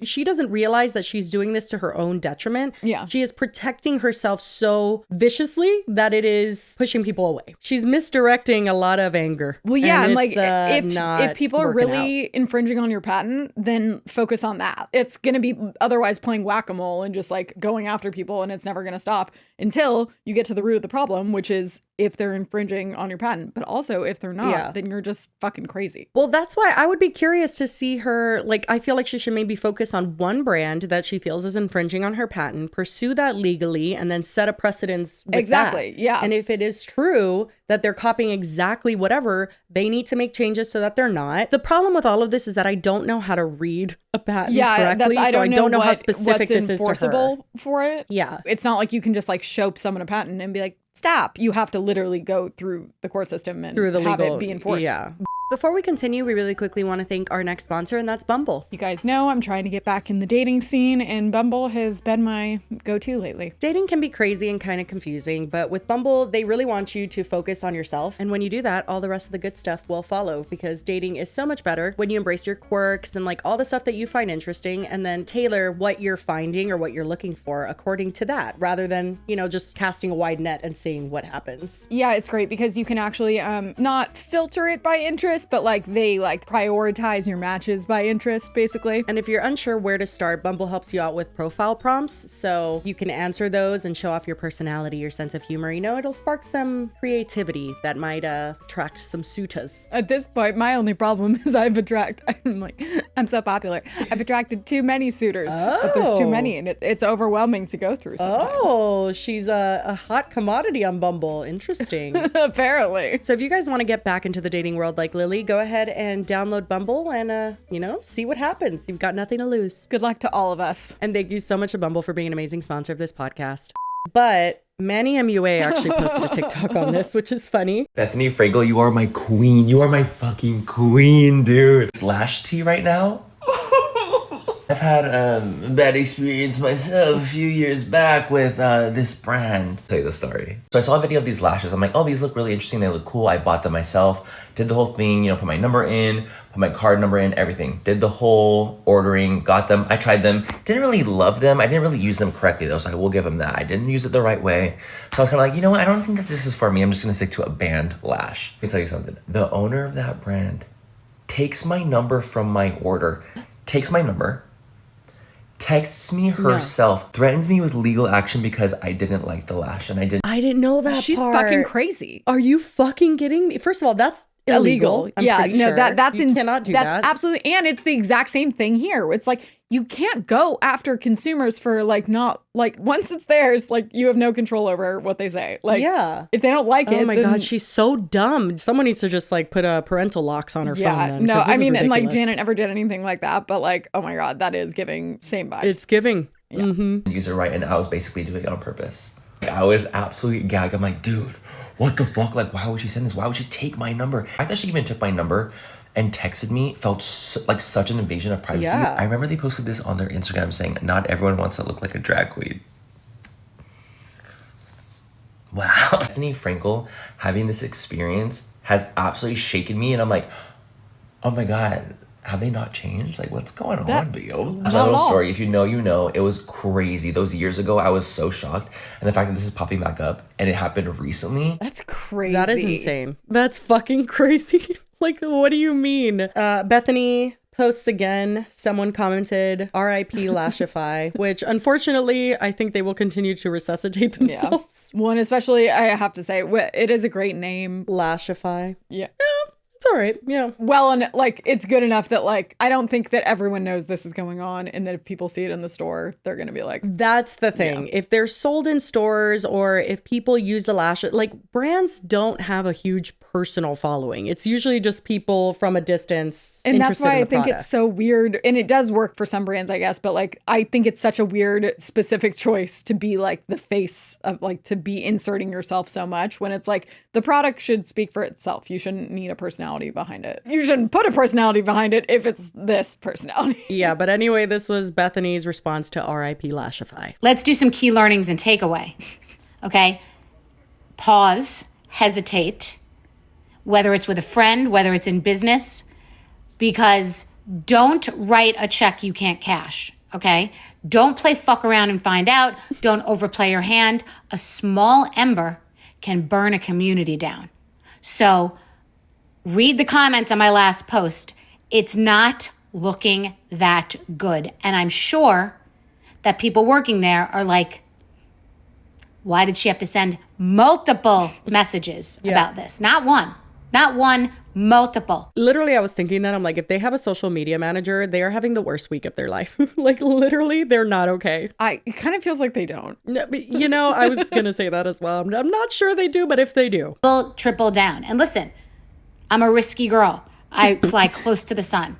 she doesn't realize that she's doing this to her own detriment. Yeah. She is protecting herself so viciously that it is pushing people away. She's misdirecting a lot of anger. Well, yeah, and like it's, if people are working really infringing on your patent, then focus on that. It's going to be otherwise playing whack-a-mole and just like going after people, and it's never going to stop until you get to the root of the problem, which is if they're infringing on your patent. But also if they're not, then you're just fucking crazy. Well, that's why I would be curious to see her, like, I feel like she should maybe focus on one brand that she feels is infringing on her patent, pursue that legally, and then set a precedence with Exactly, that. yeah. And if it is true that they're copying exactly whatever, they need to make changes so that they're not. The problem with all of this is that I don't know how to read a patent correctly, I so I don't know how specific what's this is to her. enforceable for it. Yeah. It's not like you can just like show someone a patent and be like, stop. You have to literally go through the court system and Through the have legal, it be enforced. Yeah. Before we continue, we really quickly want to thank our next sponsor, and that's Bumble. You guys know I'm trying to get back in the dating scene, and Bumble has been my go-to lately. Dating can be crazy and kind of confusing, but with Bumble, they really want you to focus on yourself. And when you do that, all the rest of the good stuff will follow, because dating is so much better when you embrace your quirks and like all the stuff that you find interesting, and then tailor what you're finding or what you're looking for according to that, rather than, you know, just casting a wide net and seeing what happens. Yeah, it's great because you can actually not filter it by interest, but like they like prioritize your matches by interest, basically. And if you're unsure where to start, Bumble helps you out with profile prompts, so you can answer those and show off your personality, your sense of humor. You know, it'll spark some creativity that might attract some suitors. At this point, my only problem is I'm so popular. I've attracted too many suitors, but there's too many, and it's overwhelming to go through sometimes. Oh, she's a hot commodity on Bumble. Interesting. Apparently. So if you guys want to get back into the dating world like Lily, go ahead and download Bumble and, see what happens. You've got nothing to lose. Good luck to all of us. And thank you so much to Bumble for being an amazing sponsor of this podcast. But Manny MUA actually posted a TikTok on this, which is funny. Bethenny Frankel, you are my queen. You are my fucking queen, dude. It's lash tea right now. I've had a bad experience myself a few years back with this brand. I'll tell you the story. So I saw a video of these lashes. I'm like, oh, these look really interesting. They look cool. I bought them myself. Did the whole thing, put my number in, put my card number in, everything. Did the whole ordering, got them. I tried them. Didn't really love them. I didn't really use them correctly though, so I will give them that. I didn't use it the right way. So I was kind of like, you know what? I don't think that this is for me. I'm just going to stick to a band lash. Let me tell you something. The owner of that brand takes my number from my order, takes my number, texts me herself, threatens me with legal action because I didn't like the lash and I didn't know that She's part. fucking crazy. Are you fucking kidding me? First of all, that's illegal. I'm yeah, pretty no, sure. that's you cannot do that's that. absolutely, and it's the exact same thing here. It's like you can't go after consumers for once it's theirs, you have no control over what they say. If they don't like it. Oh my then, god, she's so dumb. Someone needs to just put a parental locks on her phone. Then, no, 'cause this I is mean, and ridiculous. Janet never did anything like that, but oh my god, that is giving same vibes. It's giving. Yeah. Mm-hmm. use it right, and I was basically doing it on purpose. I was absolutely gagged. I'm like, dude, what the fuck? Why would she send this? Why would she take my number? I thought she even took my number and texted me. Felt like such an invasion of privacy. Yeah. I remember they posted this on their Instagram saying, not everyone wants to look like a drag queen. wow. Bethenny Frankel having this experience has absolutely shaken me, and I'm like, oh my God, have they not changed? Like, what's going on, Bio? That's my little story. If you know, you know. It was crazy. Those years ago, I was so shocked. And the fact that this is popping back up and it happened recently. That's crazy. That is insane. That's fucking crazy. Like, what do you mean? Bethenny posts again. Someone commented, RIP Lashify, which unfortunately, I think they will continue to resuscitate themselves. Yeah. One, especially, I have to say, it is a great name. Lashify. Yeah. It's all right. Yeah. Well, and like, it's good enough that like, I don't think that everyone knows this is going on, and that if people see it in the store, they're going to be like, that's the thing. Yeah. If they're sold in stores, or if people use the lashes, like, brands don't have a huge personal following. It's usually just people from a distance. And that's why I think it's so weird. And it does work for some brands, I guess. But like, I think it's such a weird specific choice to be like the face of, like, to be inserting yourself so much, when it's like, the product should speak for itself. You shouldn't need a personality behind it. You shouldn't put a personality behind it if it's this personality. Yeah, but anyway, this was Bethenny's response to RIP Lashify. Let's do some key learnings and takeaway. Okay? Pause, hesitate, whether it's with a friend, whether it's in business, because don't write a check you can't cash. Okay? Don't play fuck around and find out. Don't overplay your hand. A small ember can burn a community down. So read the comments on my last post. It's not looking that good. And I'm sure that people working there are like, why did she have to send multiple messages about this? Not one, multiple. Literally, I was thinking that. I'm like, if they have a social media manager, they are having the worst week of their life. Like, literally, they're not okay. It kind of feels like they don't. No, but, you know, I was going to say that as well. I'm not sure they do, but if they do. Triple down. And listen, I'm a risky girl. I fly close to the sun.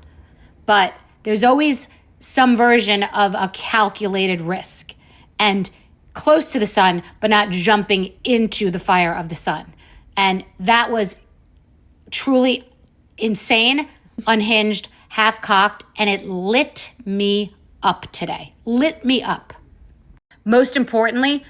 But there's always some version of a calculated risk. And close to the sun, but not jumping into the fire of the sun. And that was truly insane, unhinged, half-cocked, and it lit me up today. Lit me up. Most importantly,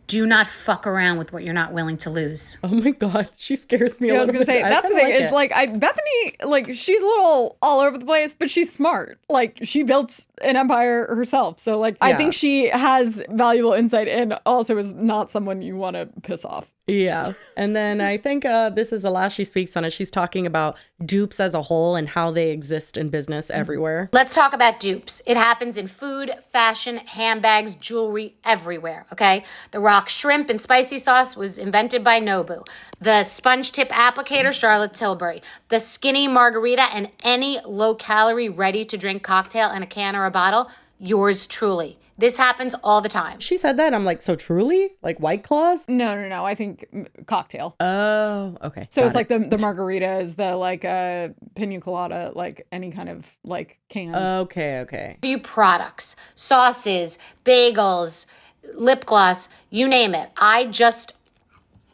do not fuck around with what you're not willing to lose. Oh my God, she scares me a little bit. I was gonna say, that's the thing, is like, Bethenny, like, she's a little all over the place, but she's smart. Like, she built an empire herself. So like, I think she has valuable insight, and also is not someone you want to piss off. Yeah. And then I think this is the last she speaks on it. She's talking about dupes as a whole and how they exist in business everywhere. Let's talk about dupes. It happens in food, fashion, handbags, jewelry, everywhere, okay? The rock shrimp and spicy sauce was invented by Nobu. The sponge tip applicator, Charlotte Tilbury. The skinny margarita, and any low-calorie, ready-to-drink cocktail in a can or a bottle, yours truly. This happens all the time. She said that, and I'm like, so Truly? Like White Claws? No. I think cocktail. Oh, okay. So it's like the margarita is the like pina colada, like any kind of like canned. Okay. Few products, sauces, bagels, lip gloss, you name it. I just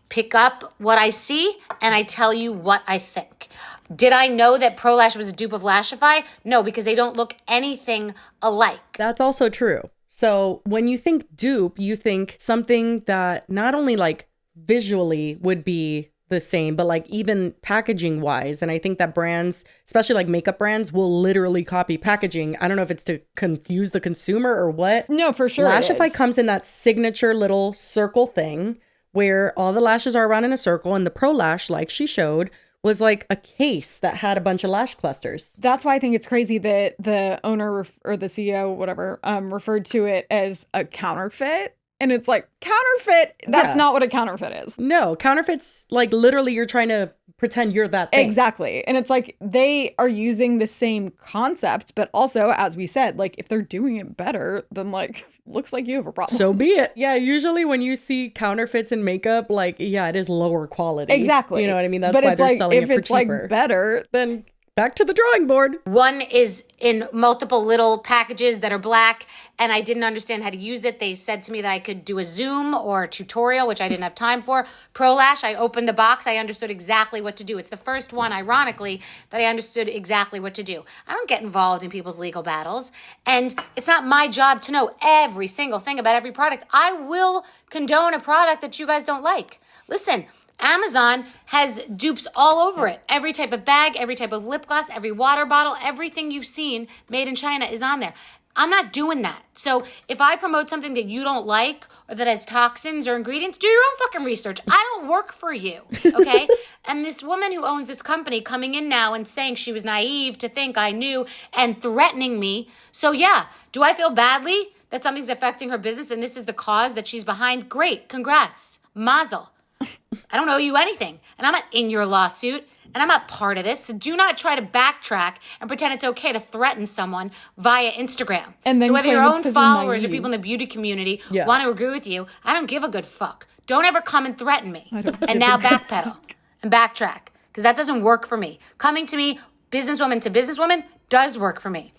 pick up what I see and I tell you what I think. Did I know that Pro Lash was a dupe of Lashify? No, because they don't look anything alike. That's also true. So when you think dupe, you think something that not only like visually would be the same, but like even packaging wise. And I think that brands, especially like makeup brands, will literally copy packaging. I don't know if it's to confuse the consumer or what. No, for sure. Lashify comes in that signature little circle thing where all the lashes are around in a circle, and the Pro Lash, like she showed, was like a case that had a bunch of lash clusters. That's why I think it's crazy that the owner or the CEO, whatever, referred to it as a counterfeit. And it's like, counterfeit, that's not what a counterfeit is. No, counterfeit's like literally you're trying to pretend you're that thing. Exactly. And it's like they are using the same concept, but also, as we said, like if they're doing it better, then like looks like you have a problem. So be it. Yeah, usually when you see counterfeits in makeup, like, yeah, it is lower quality. Exactly. You know what I mean? That's why they're selling it for cheaper. If it's like better, then back to the drawing board. One is in multiple little packages that are black, and I didn't understand how to use it. They said to me that I could do a Zoom or a tutorial, which I didn't have time for. Pro Lash, I opened the box. I understood exactly what to do. It's the first one, ironically, that I understood exactly what to do. I don't get involved in people's legal battles, and it's not my job to know every single thing about every product. I will condone a product that you guys don't like. Listen, Amazon has dupes all over it. Every type of bag, every type of lip gloss, every water bottle, everything you've seen made in China is on there. I'm not doing that. So if I promote something that you don't like or that has toxins or ingredients, do your own fucking research. I don't work for you, okay? And this woman who owns this company coming in now and saying she was naive to think I knew and threatening me. So yeah, do I feel badly that something's affecting her business and this is the cause that she's behind? Great, congrats, mazel. I don't owe you anything, and I'm not in your lawsuit, and I'm not part of this, so do not try to backtrack and pretend it's okay to threaten someone via Instagram. And then so whether your claim own it's 'cause followers you're or people in the beauty community Yeah. want to agree with you, I don't give a good fuck. Don't ever come and threaten me. I don't give And now a good backpedal and backtrack, because that doesn't work for me. Coming to me, businesswoman to businesswoman, does work for me.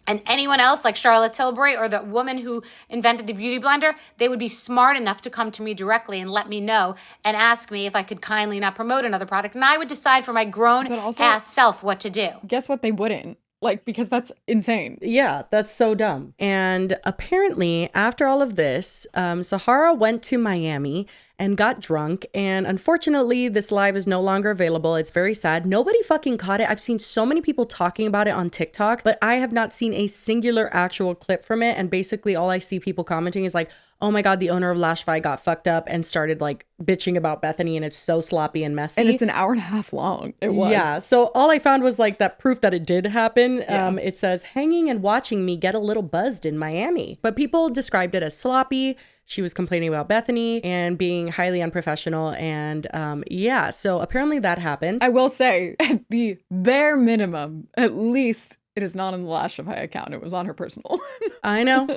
And anyone else like Charlotte Tilbury or the woman who invented the beauty blender, they would be smart enough to come to me directly and let me know and ask me if I could kindly not promote another product. And I would decide for my grown But also- ass self what to do. Guess what? They wouldn't. Like, because that's insane. Yeah, that's so dumb. And apparently, after all of this, Sahara went to Miami and got drunk. And unfortunately, this live is no longer available. It's very sad. Nobody fucking caught it. I've seen so many people talking about it on TikTok, but I have not seen a singular actual clip from it. And basically, all I see people commenting is like, oh my God, the owner of Lashify got fucked up and started like bitching about Bethenny, and it's so sloppy and messy. And it's an hour and a half long. It was. Yeah. So all I found was like that proof that it did happen. Yeah. It says hanging and watching me get a little buzzed in Miami, but people described it as sloppy. She was complaining about Bethenny and being highly unprofessional. And yeah, so apparently that happened. I will say, at the bare minimum, at least it is not on the Lashify account. It was on her personal. I know.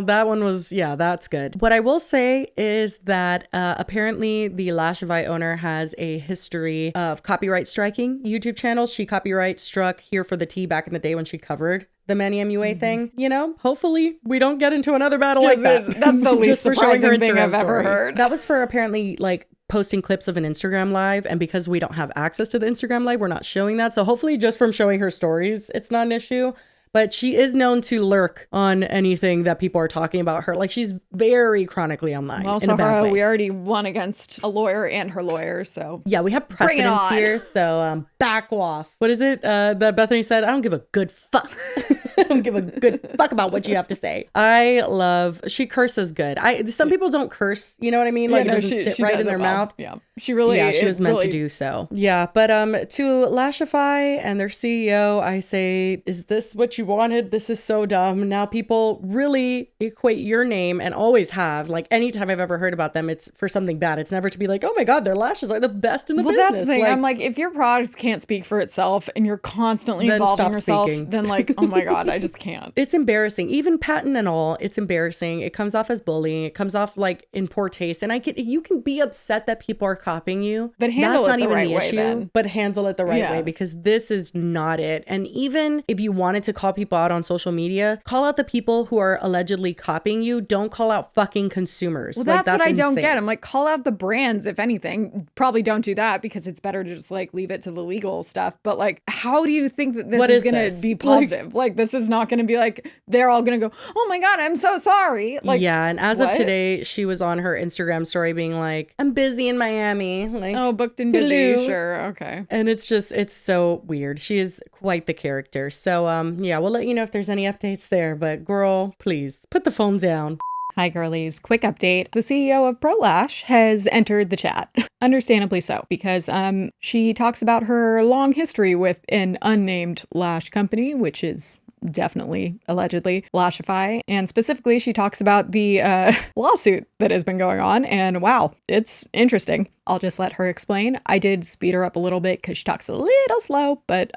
That one was, yeah, that's good. What I will say is that apparently the Lashify owner has a history of copyright striking YouTube channels. She copyright struck Here for the Tea back in the day when she covered the Manny MUA thing. You know, hopefully we don't get into another battle like that. That's the least Just for showing her surprising thing Instagram I've ever story. heard. That was for apparently like posting clips of an Instagram live, and because we don't have access to the Instagram live, we're not showing that. So hopefully just from showing her stories, it's not an issue. But she is known to lurk on anything that people are talking about her. Like, she's very chronically online. Well, in a bad Sahara, way. we already won against a lawyer and her lawyer, so. Yeah, we have Bring it precedence on. here. So back off. What is it that Bethenny said? I don't give a good fuck. I don't give a good fuck about what you have to say. She curses good. Some people don't curse, you know what I mean? Like, Yeah, it doesn't sit right does in it their well. mouth. Yeah, she really. Yeah, she was meant to really- do so. Yeah, but to Lashify and their CEO, I say, is this what you wanted? This is so dumb. Now people really equate your name, and always have. Like, anytime I've ever heard about them, it's for something bad. It's never to be like, oh my God, their lashes are the best in the Well, business. that's the thing. Like, I'm like, if your product can't speak for itself and you're constantly Then involving stop yourself, speaking. then like, oh my God, I just can't. it's embarrassing. Even patent and all, it's embarrassing. It comes off as bullying. It comes off like in poor taste. And you can be upset that people are copying you. But handle That's it not the even right the way issue. then. But handle it the right Yeah. way, because this is not it. And even if you wanted to call people out on social media, call out the people who are allegedly copying you. Don't call out fucking consumers. Well, Like, that's what I don't insane. get. I'm like, call out the brands, if anything. Probably don't do that, because it's better to just like leave it to the legal stuff. But like, how do you think that this What is is going this? to be positive? Like, this is not going to be like, they're all going to go, oh my God, I'm so sorry. Like, yeah, and as what? of today, she was on her Instagram story being like, I'm busy in Miami. Like, Oh, booked and busy. toodaloo. Sure. Okay. And it's so weird. She is quite the character. So yeah, we'll let you know if there's any updates there. But girl, please put the phone down. Hi, girlies. Quick update. The CEO of ProLash has entered the chat. Understandably so, because she talks about her long history with an unnamed lash company, which is definitely, allegedly, Lashify. And specifically, she talks about the lawsuit that has been going on. And wow, it's interesting. I'll just let her explain. I did speed her up a little bit because she talks a little slow, but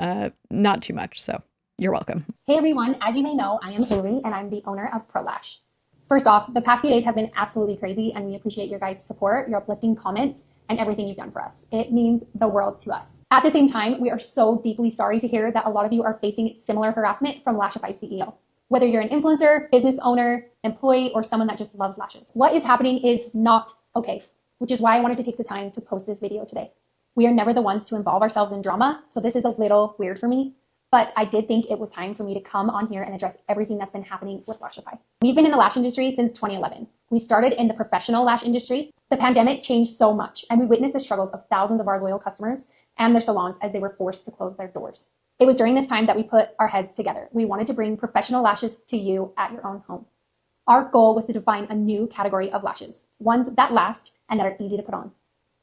not too much. So you're welcome. Hey everyone, as you may know, I am Haley and I'm the owner of ProLash. First off, the past few days have been absolutely crazy, and we appreciate your guys' support, your uplifting comments, and everything you've done for us. It means the world to us. At the same time, we are so deeply sorry to hear that a lot of you are facing similar harassment from Lashify's CEO. Whether you're an influencer, business owner, employee, or someone that just loves lashes. What is happening is not okay, which is why I wanted to take the time to post this video today. We are never the ones to involve ourselves in drama, so this is a little weird for me, but I did think it was time for me to come on here and address everything that's been happening with Lashify. We've been in the lash industry since 2011. We started in the professional lash industry. The pandemic changed so much, and we witnessed the struggles of thousands of our loyal customers and their salons as they were forced to close their doors. It was during this time that we put our heads together. We wanted to bring professional lashes to you at your own home. Our goal was to define a new category of lashes, ones that last and that are easy to put on.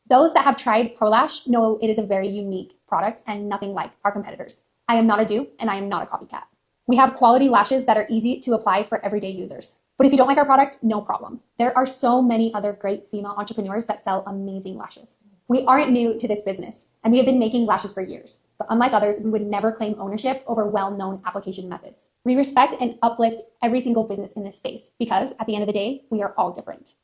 Those that have tried Pro Lash know it is a very unique product and nothing like our competitors. I am not a dupe and I am not a copycat. We have quality lashes that are easy to apply for everyday users. But if you don't like our product, no problem. There are so many other great female entrepreneurs that sell amazing lashes. We aren't new to this business, and we have been making lashes for years. But unlike others, we would never claim ownership over well-known application methods. We respect and uplift every single business in this space because at the end of the day, we are all different.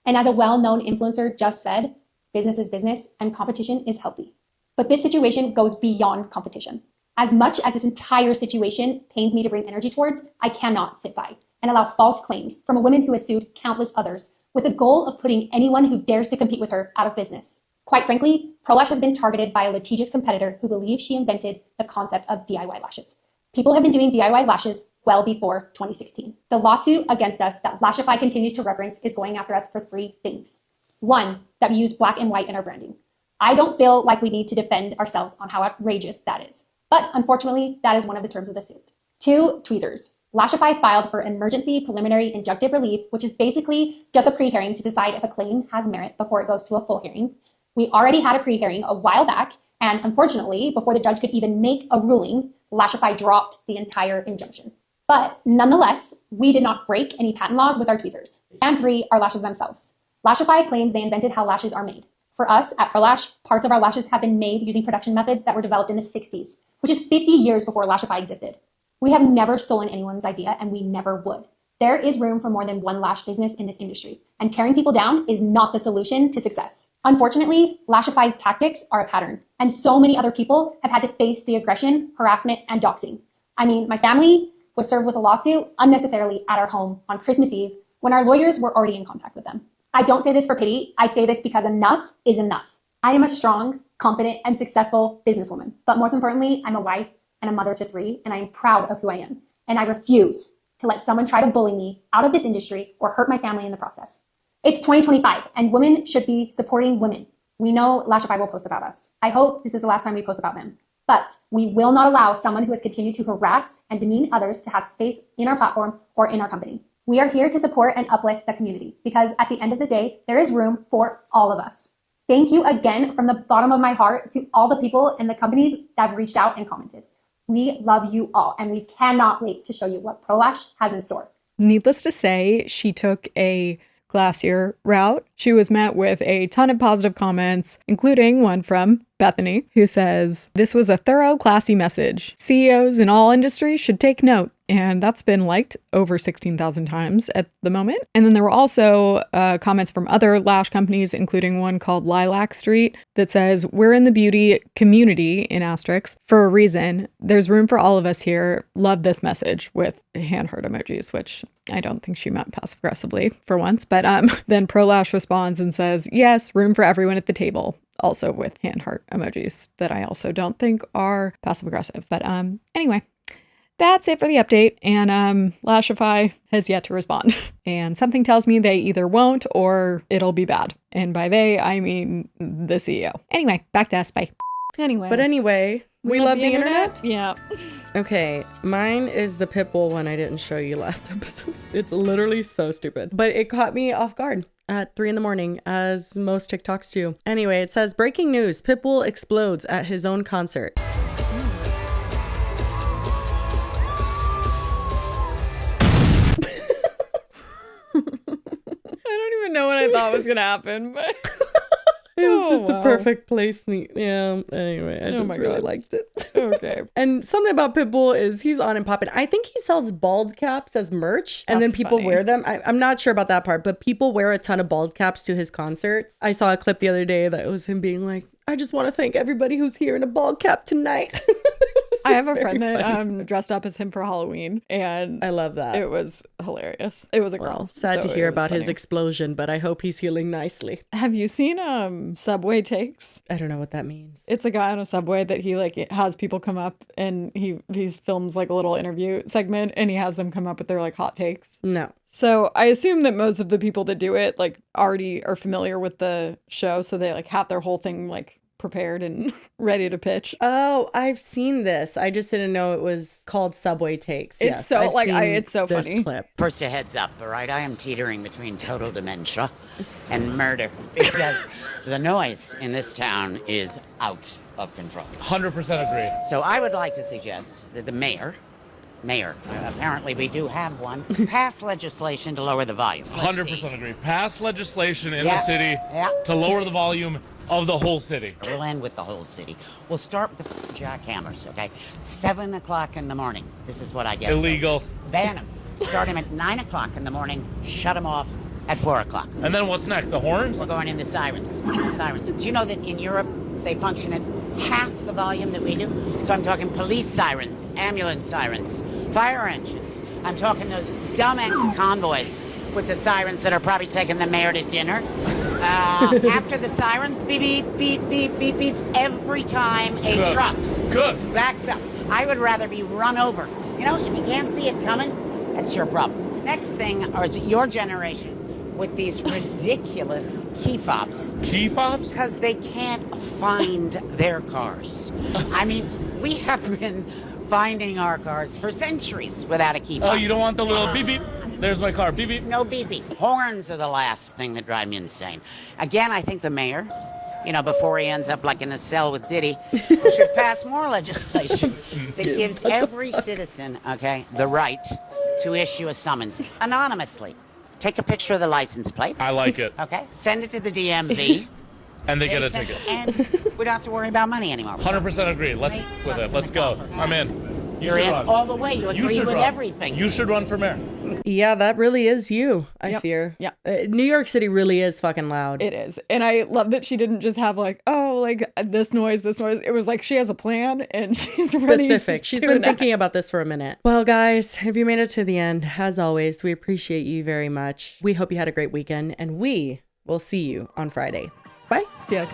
And as a well-known influencer just said, business is business and competition is healthy. But this situation goes beyond competition. As much as this entire situation pains me to bring energy towards, I cannot sit by and allow false claims from a woman who has sued countless others with the goal of putting anyone who dares to compete with her out of business. Quite frankly, Pro Lash has been targeted by a litigious competitor who believes she invented the concept of DIY lashes. People have been doing DIY lashes well before 2016. The lawsuit against us that Lashify continues to reference is going after us for 3 things. 1, that we use black and white in our branding. I don't feel like we need to defend ourselves on how outrageous that is. But unfortunately, that is one of the terms of the suit. 2, tweezers. Lashify filed for emergency preliminary injunctive relief, which is basically just a pre-hearing to decide if a claim has merit before it goes to a full hearing. We already had a pre-hearing a while back, and unfortunately, before the judge could even make a ruling, Lashify dropped the entire injunction. But nonetheless, we did not break any patent laws with our tweezers. And 3, our lashes themselves. Lashify claims they invented how lashes are made. For us at Pro Lash, parts of our lashes have been made using production methods that were developed in the 60s, which is 50 years before Lashify existed. We have never stolen anyone's idea, and we never would. There is room for more than one lash business in this industry, and tearing people down is not the solution to success. Unfortunately, Lashify's tactics are a pattern, and so many other people have had to face the aggression, harassment, and doxing. I mean, my family was served with a lawsuit unnecessarily at our home on Christmas Eve when our lawyers were already in contact with them. I don't say this for pity, I say this because enough is enough. I am a strong, confident, and successful businesswoman, but most importantly, I'm a wife and a mother to 3, and I am proud of who I am, and I refuse to let someone try to bully me out of this industry or hurt my family in the process. It's 2025, and women should be supporting women. We know Lashify will post about us. I hope this is the last time we post about them. But we will not allow someone who has continued to harass and demean others to have space in our platform or in our company. We are here to support and uplift the community because at the end of the day, there is room for all of us. Thank you again from the bottom of my heart to all the people and the companies that have reached out and commented. We love you all, and we cannot wait to show you what Pro Lash has in store. Needless to say, she took a classier route. She was met with a ton of positive comments, including one from Bethenny, who says, "This was a thorough, classy message. CEOs in all industries should take note." And that's been liked over 16,000 times at the moment. And then there were also comments from other lash companies, including one called Lilac Street that says, "We're in the beauty community, in asterisks, for a reason. There's room for all of us here. Love this message," with hand heart emojis, which I don't think she meant passive aggressively for once. But then Pro Lash responds and says, "Yes, room for everyone at the table." Also with hand heart emojis that I also don't think are passive aggressive. But anyway. That's it for the update, and Lashify has yet to respond. And something tells me they either won't or it'll be bad. And by they, I mean the CEO. Anyway, back to us. Bye. Anyway, we love the internet? Yeah. Okay, mine is the Pitbull one I didn't show you last episode. It's literally so stupid. But it caught me off guard at 3 a.m, as most TikToks do. Anyway, it says, breaking news, Pitbull explodes at his own concert. I don't even know what I thought was gonna happen, but It was just wow. a perfect placement. Yeah. Anyway, I just really liked it. Okay. And something about Pitbull is he's on and popping. I think he sells bald caps as merch, and then That's people funny. wear them. I'm not sure about that part, but people wear a ton of bald caps to his concerts. I saw a clip the other day that was him being like, I just want to thank everybody who's here in a bald cap tonight. I have a friend that dressed up as him for Halloween, and I love that. It was hilarious. It was a girl. Sad so to hear it was about his funny. explosion, but I hope he's healing nicely. Have you seen Subway Takes? I don't know what that means. It's a guy on a subway that he like has people come up and he films like a little interview segment and he has them come up with their like hot takes. No. So I assume that most of the people that do it like already are familiar with the show, so they like have their whole thing like prepared and ready to pitch. Oh, I've seen this. I just didn't know it was called Subway Takes. It's Yes, so I've like seen it's so this funny. clip. First, a heads up, all right? I am teetering between total dementia and murder because the noise in this town is out of control. 100% agree. So I would like to suggest that the mayor, apparently we do have one, pass legislation to lower the volume. 100% agree. Pass legislation in the city Yeah. to lower the volume of the whole city. We'll end with the whole city. We'll start with the jackhammers, okay? 7 o'clock in the morning. This is what I get. Illegal. Ban them. Start them at 9 o'clock in the morning. Shut them off at 4 o'clock. And then what's next? The horns? We're going into sirens. Sirens. Do you know that in Europe they function at half the volume that we do? So I'm talking police sirens, ambulance sirens, fire engines. I'm talking those dumb convoys with the sirens that are probably taking the mayor to dinner. After the sirens, beep, beep, beep, beep, beep, beep, every time a truck backs up. I would rather be run over. You know, if you can't see it coming, that's your problem. Next thing is your generation with these ridiculous key fobs. Key fobs? Because they can't find their cars. I mean, we have been finding our cars for centuries without a key fob. Oh, you don't want the little beep beep? There's my car. Beep beep. No beep beep. Horns are the last thing that drive me insane. Again, I think the mayor, you know, before he ends up like in a cell with Diddy, should pass more legislation that gives every citizen, okay, the right to issue a summons anonymously. Take a picture of the license plate. I like it. Okay, send it to the DMV. And they get a send- ticket. And we don't have to worry about money anymore. 100% agree. Let's with it. Let's go. I'm in. You're should in run. all the way. You agree should with run. everything. You should run for mayor. Yeah, that really is you, I Yep. fear. Yeah. New York City really is fucking loud. It is. And I love that she didn't just have like, oh, like this noise. It was like she has a plan and she's ready. Specific. She's to been enact. thinking about this for a minute. Well, guys, if you made it to the end, as always, we appreciate you very much. We hope you had a great weekend, and we will see you on Friday. Bye. Yes.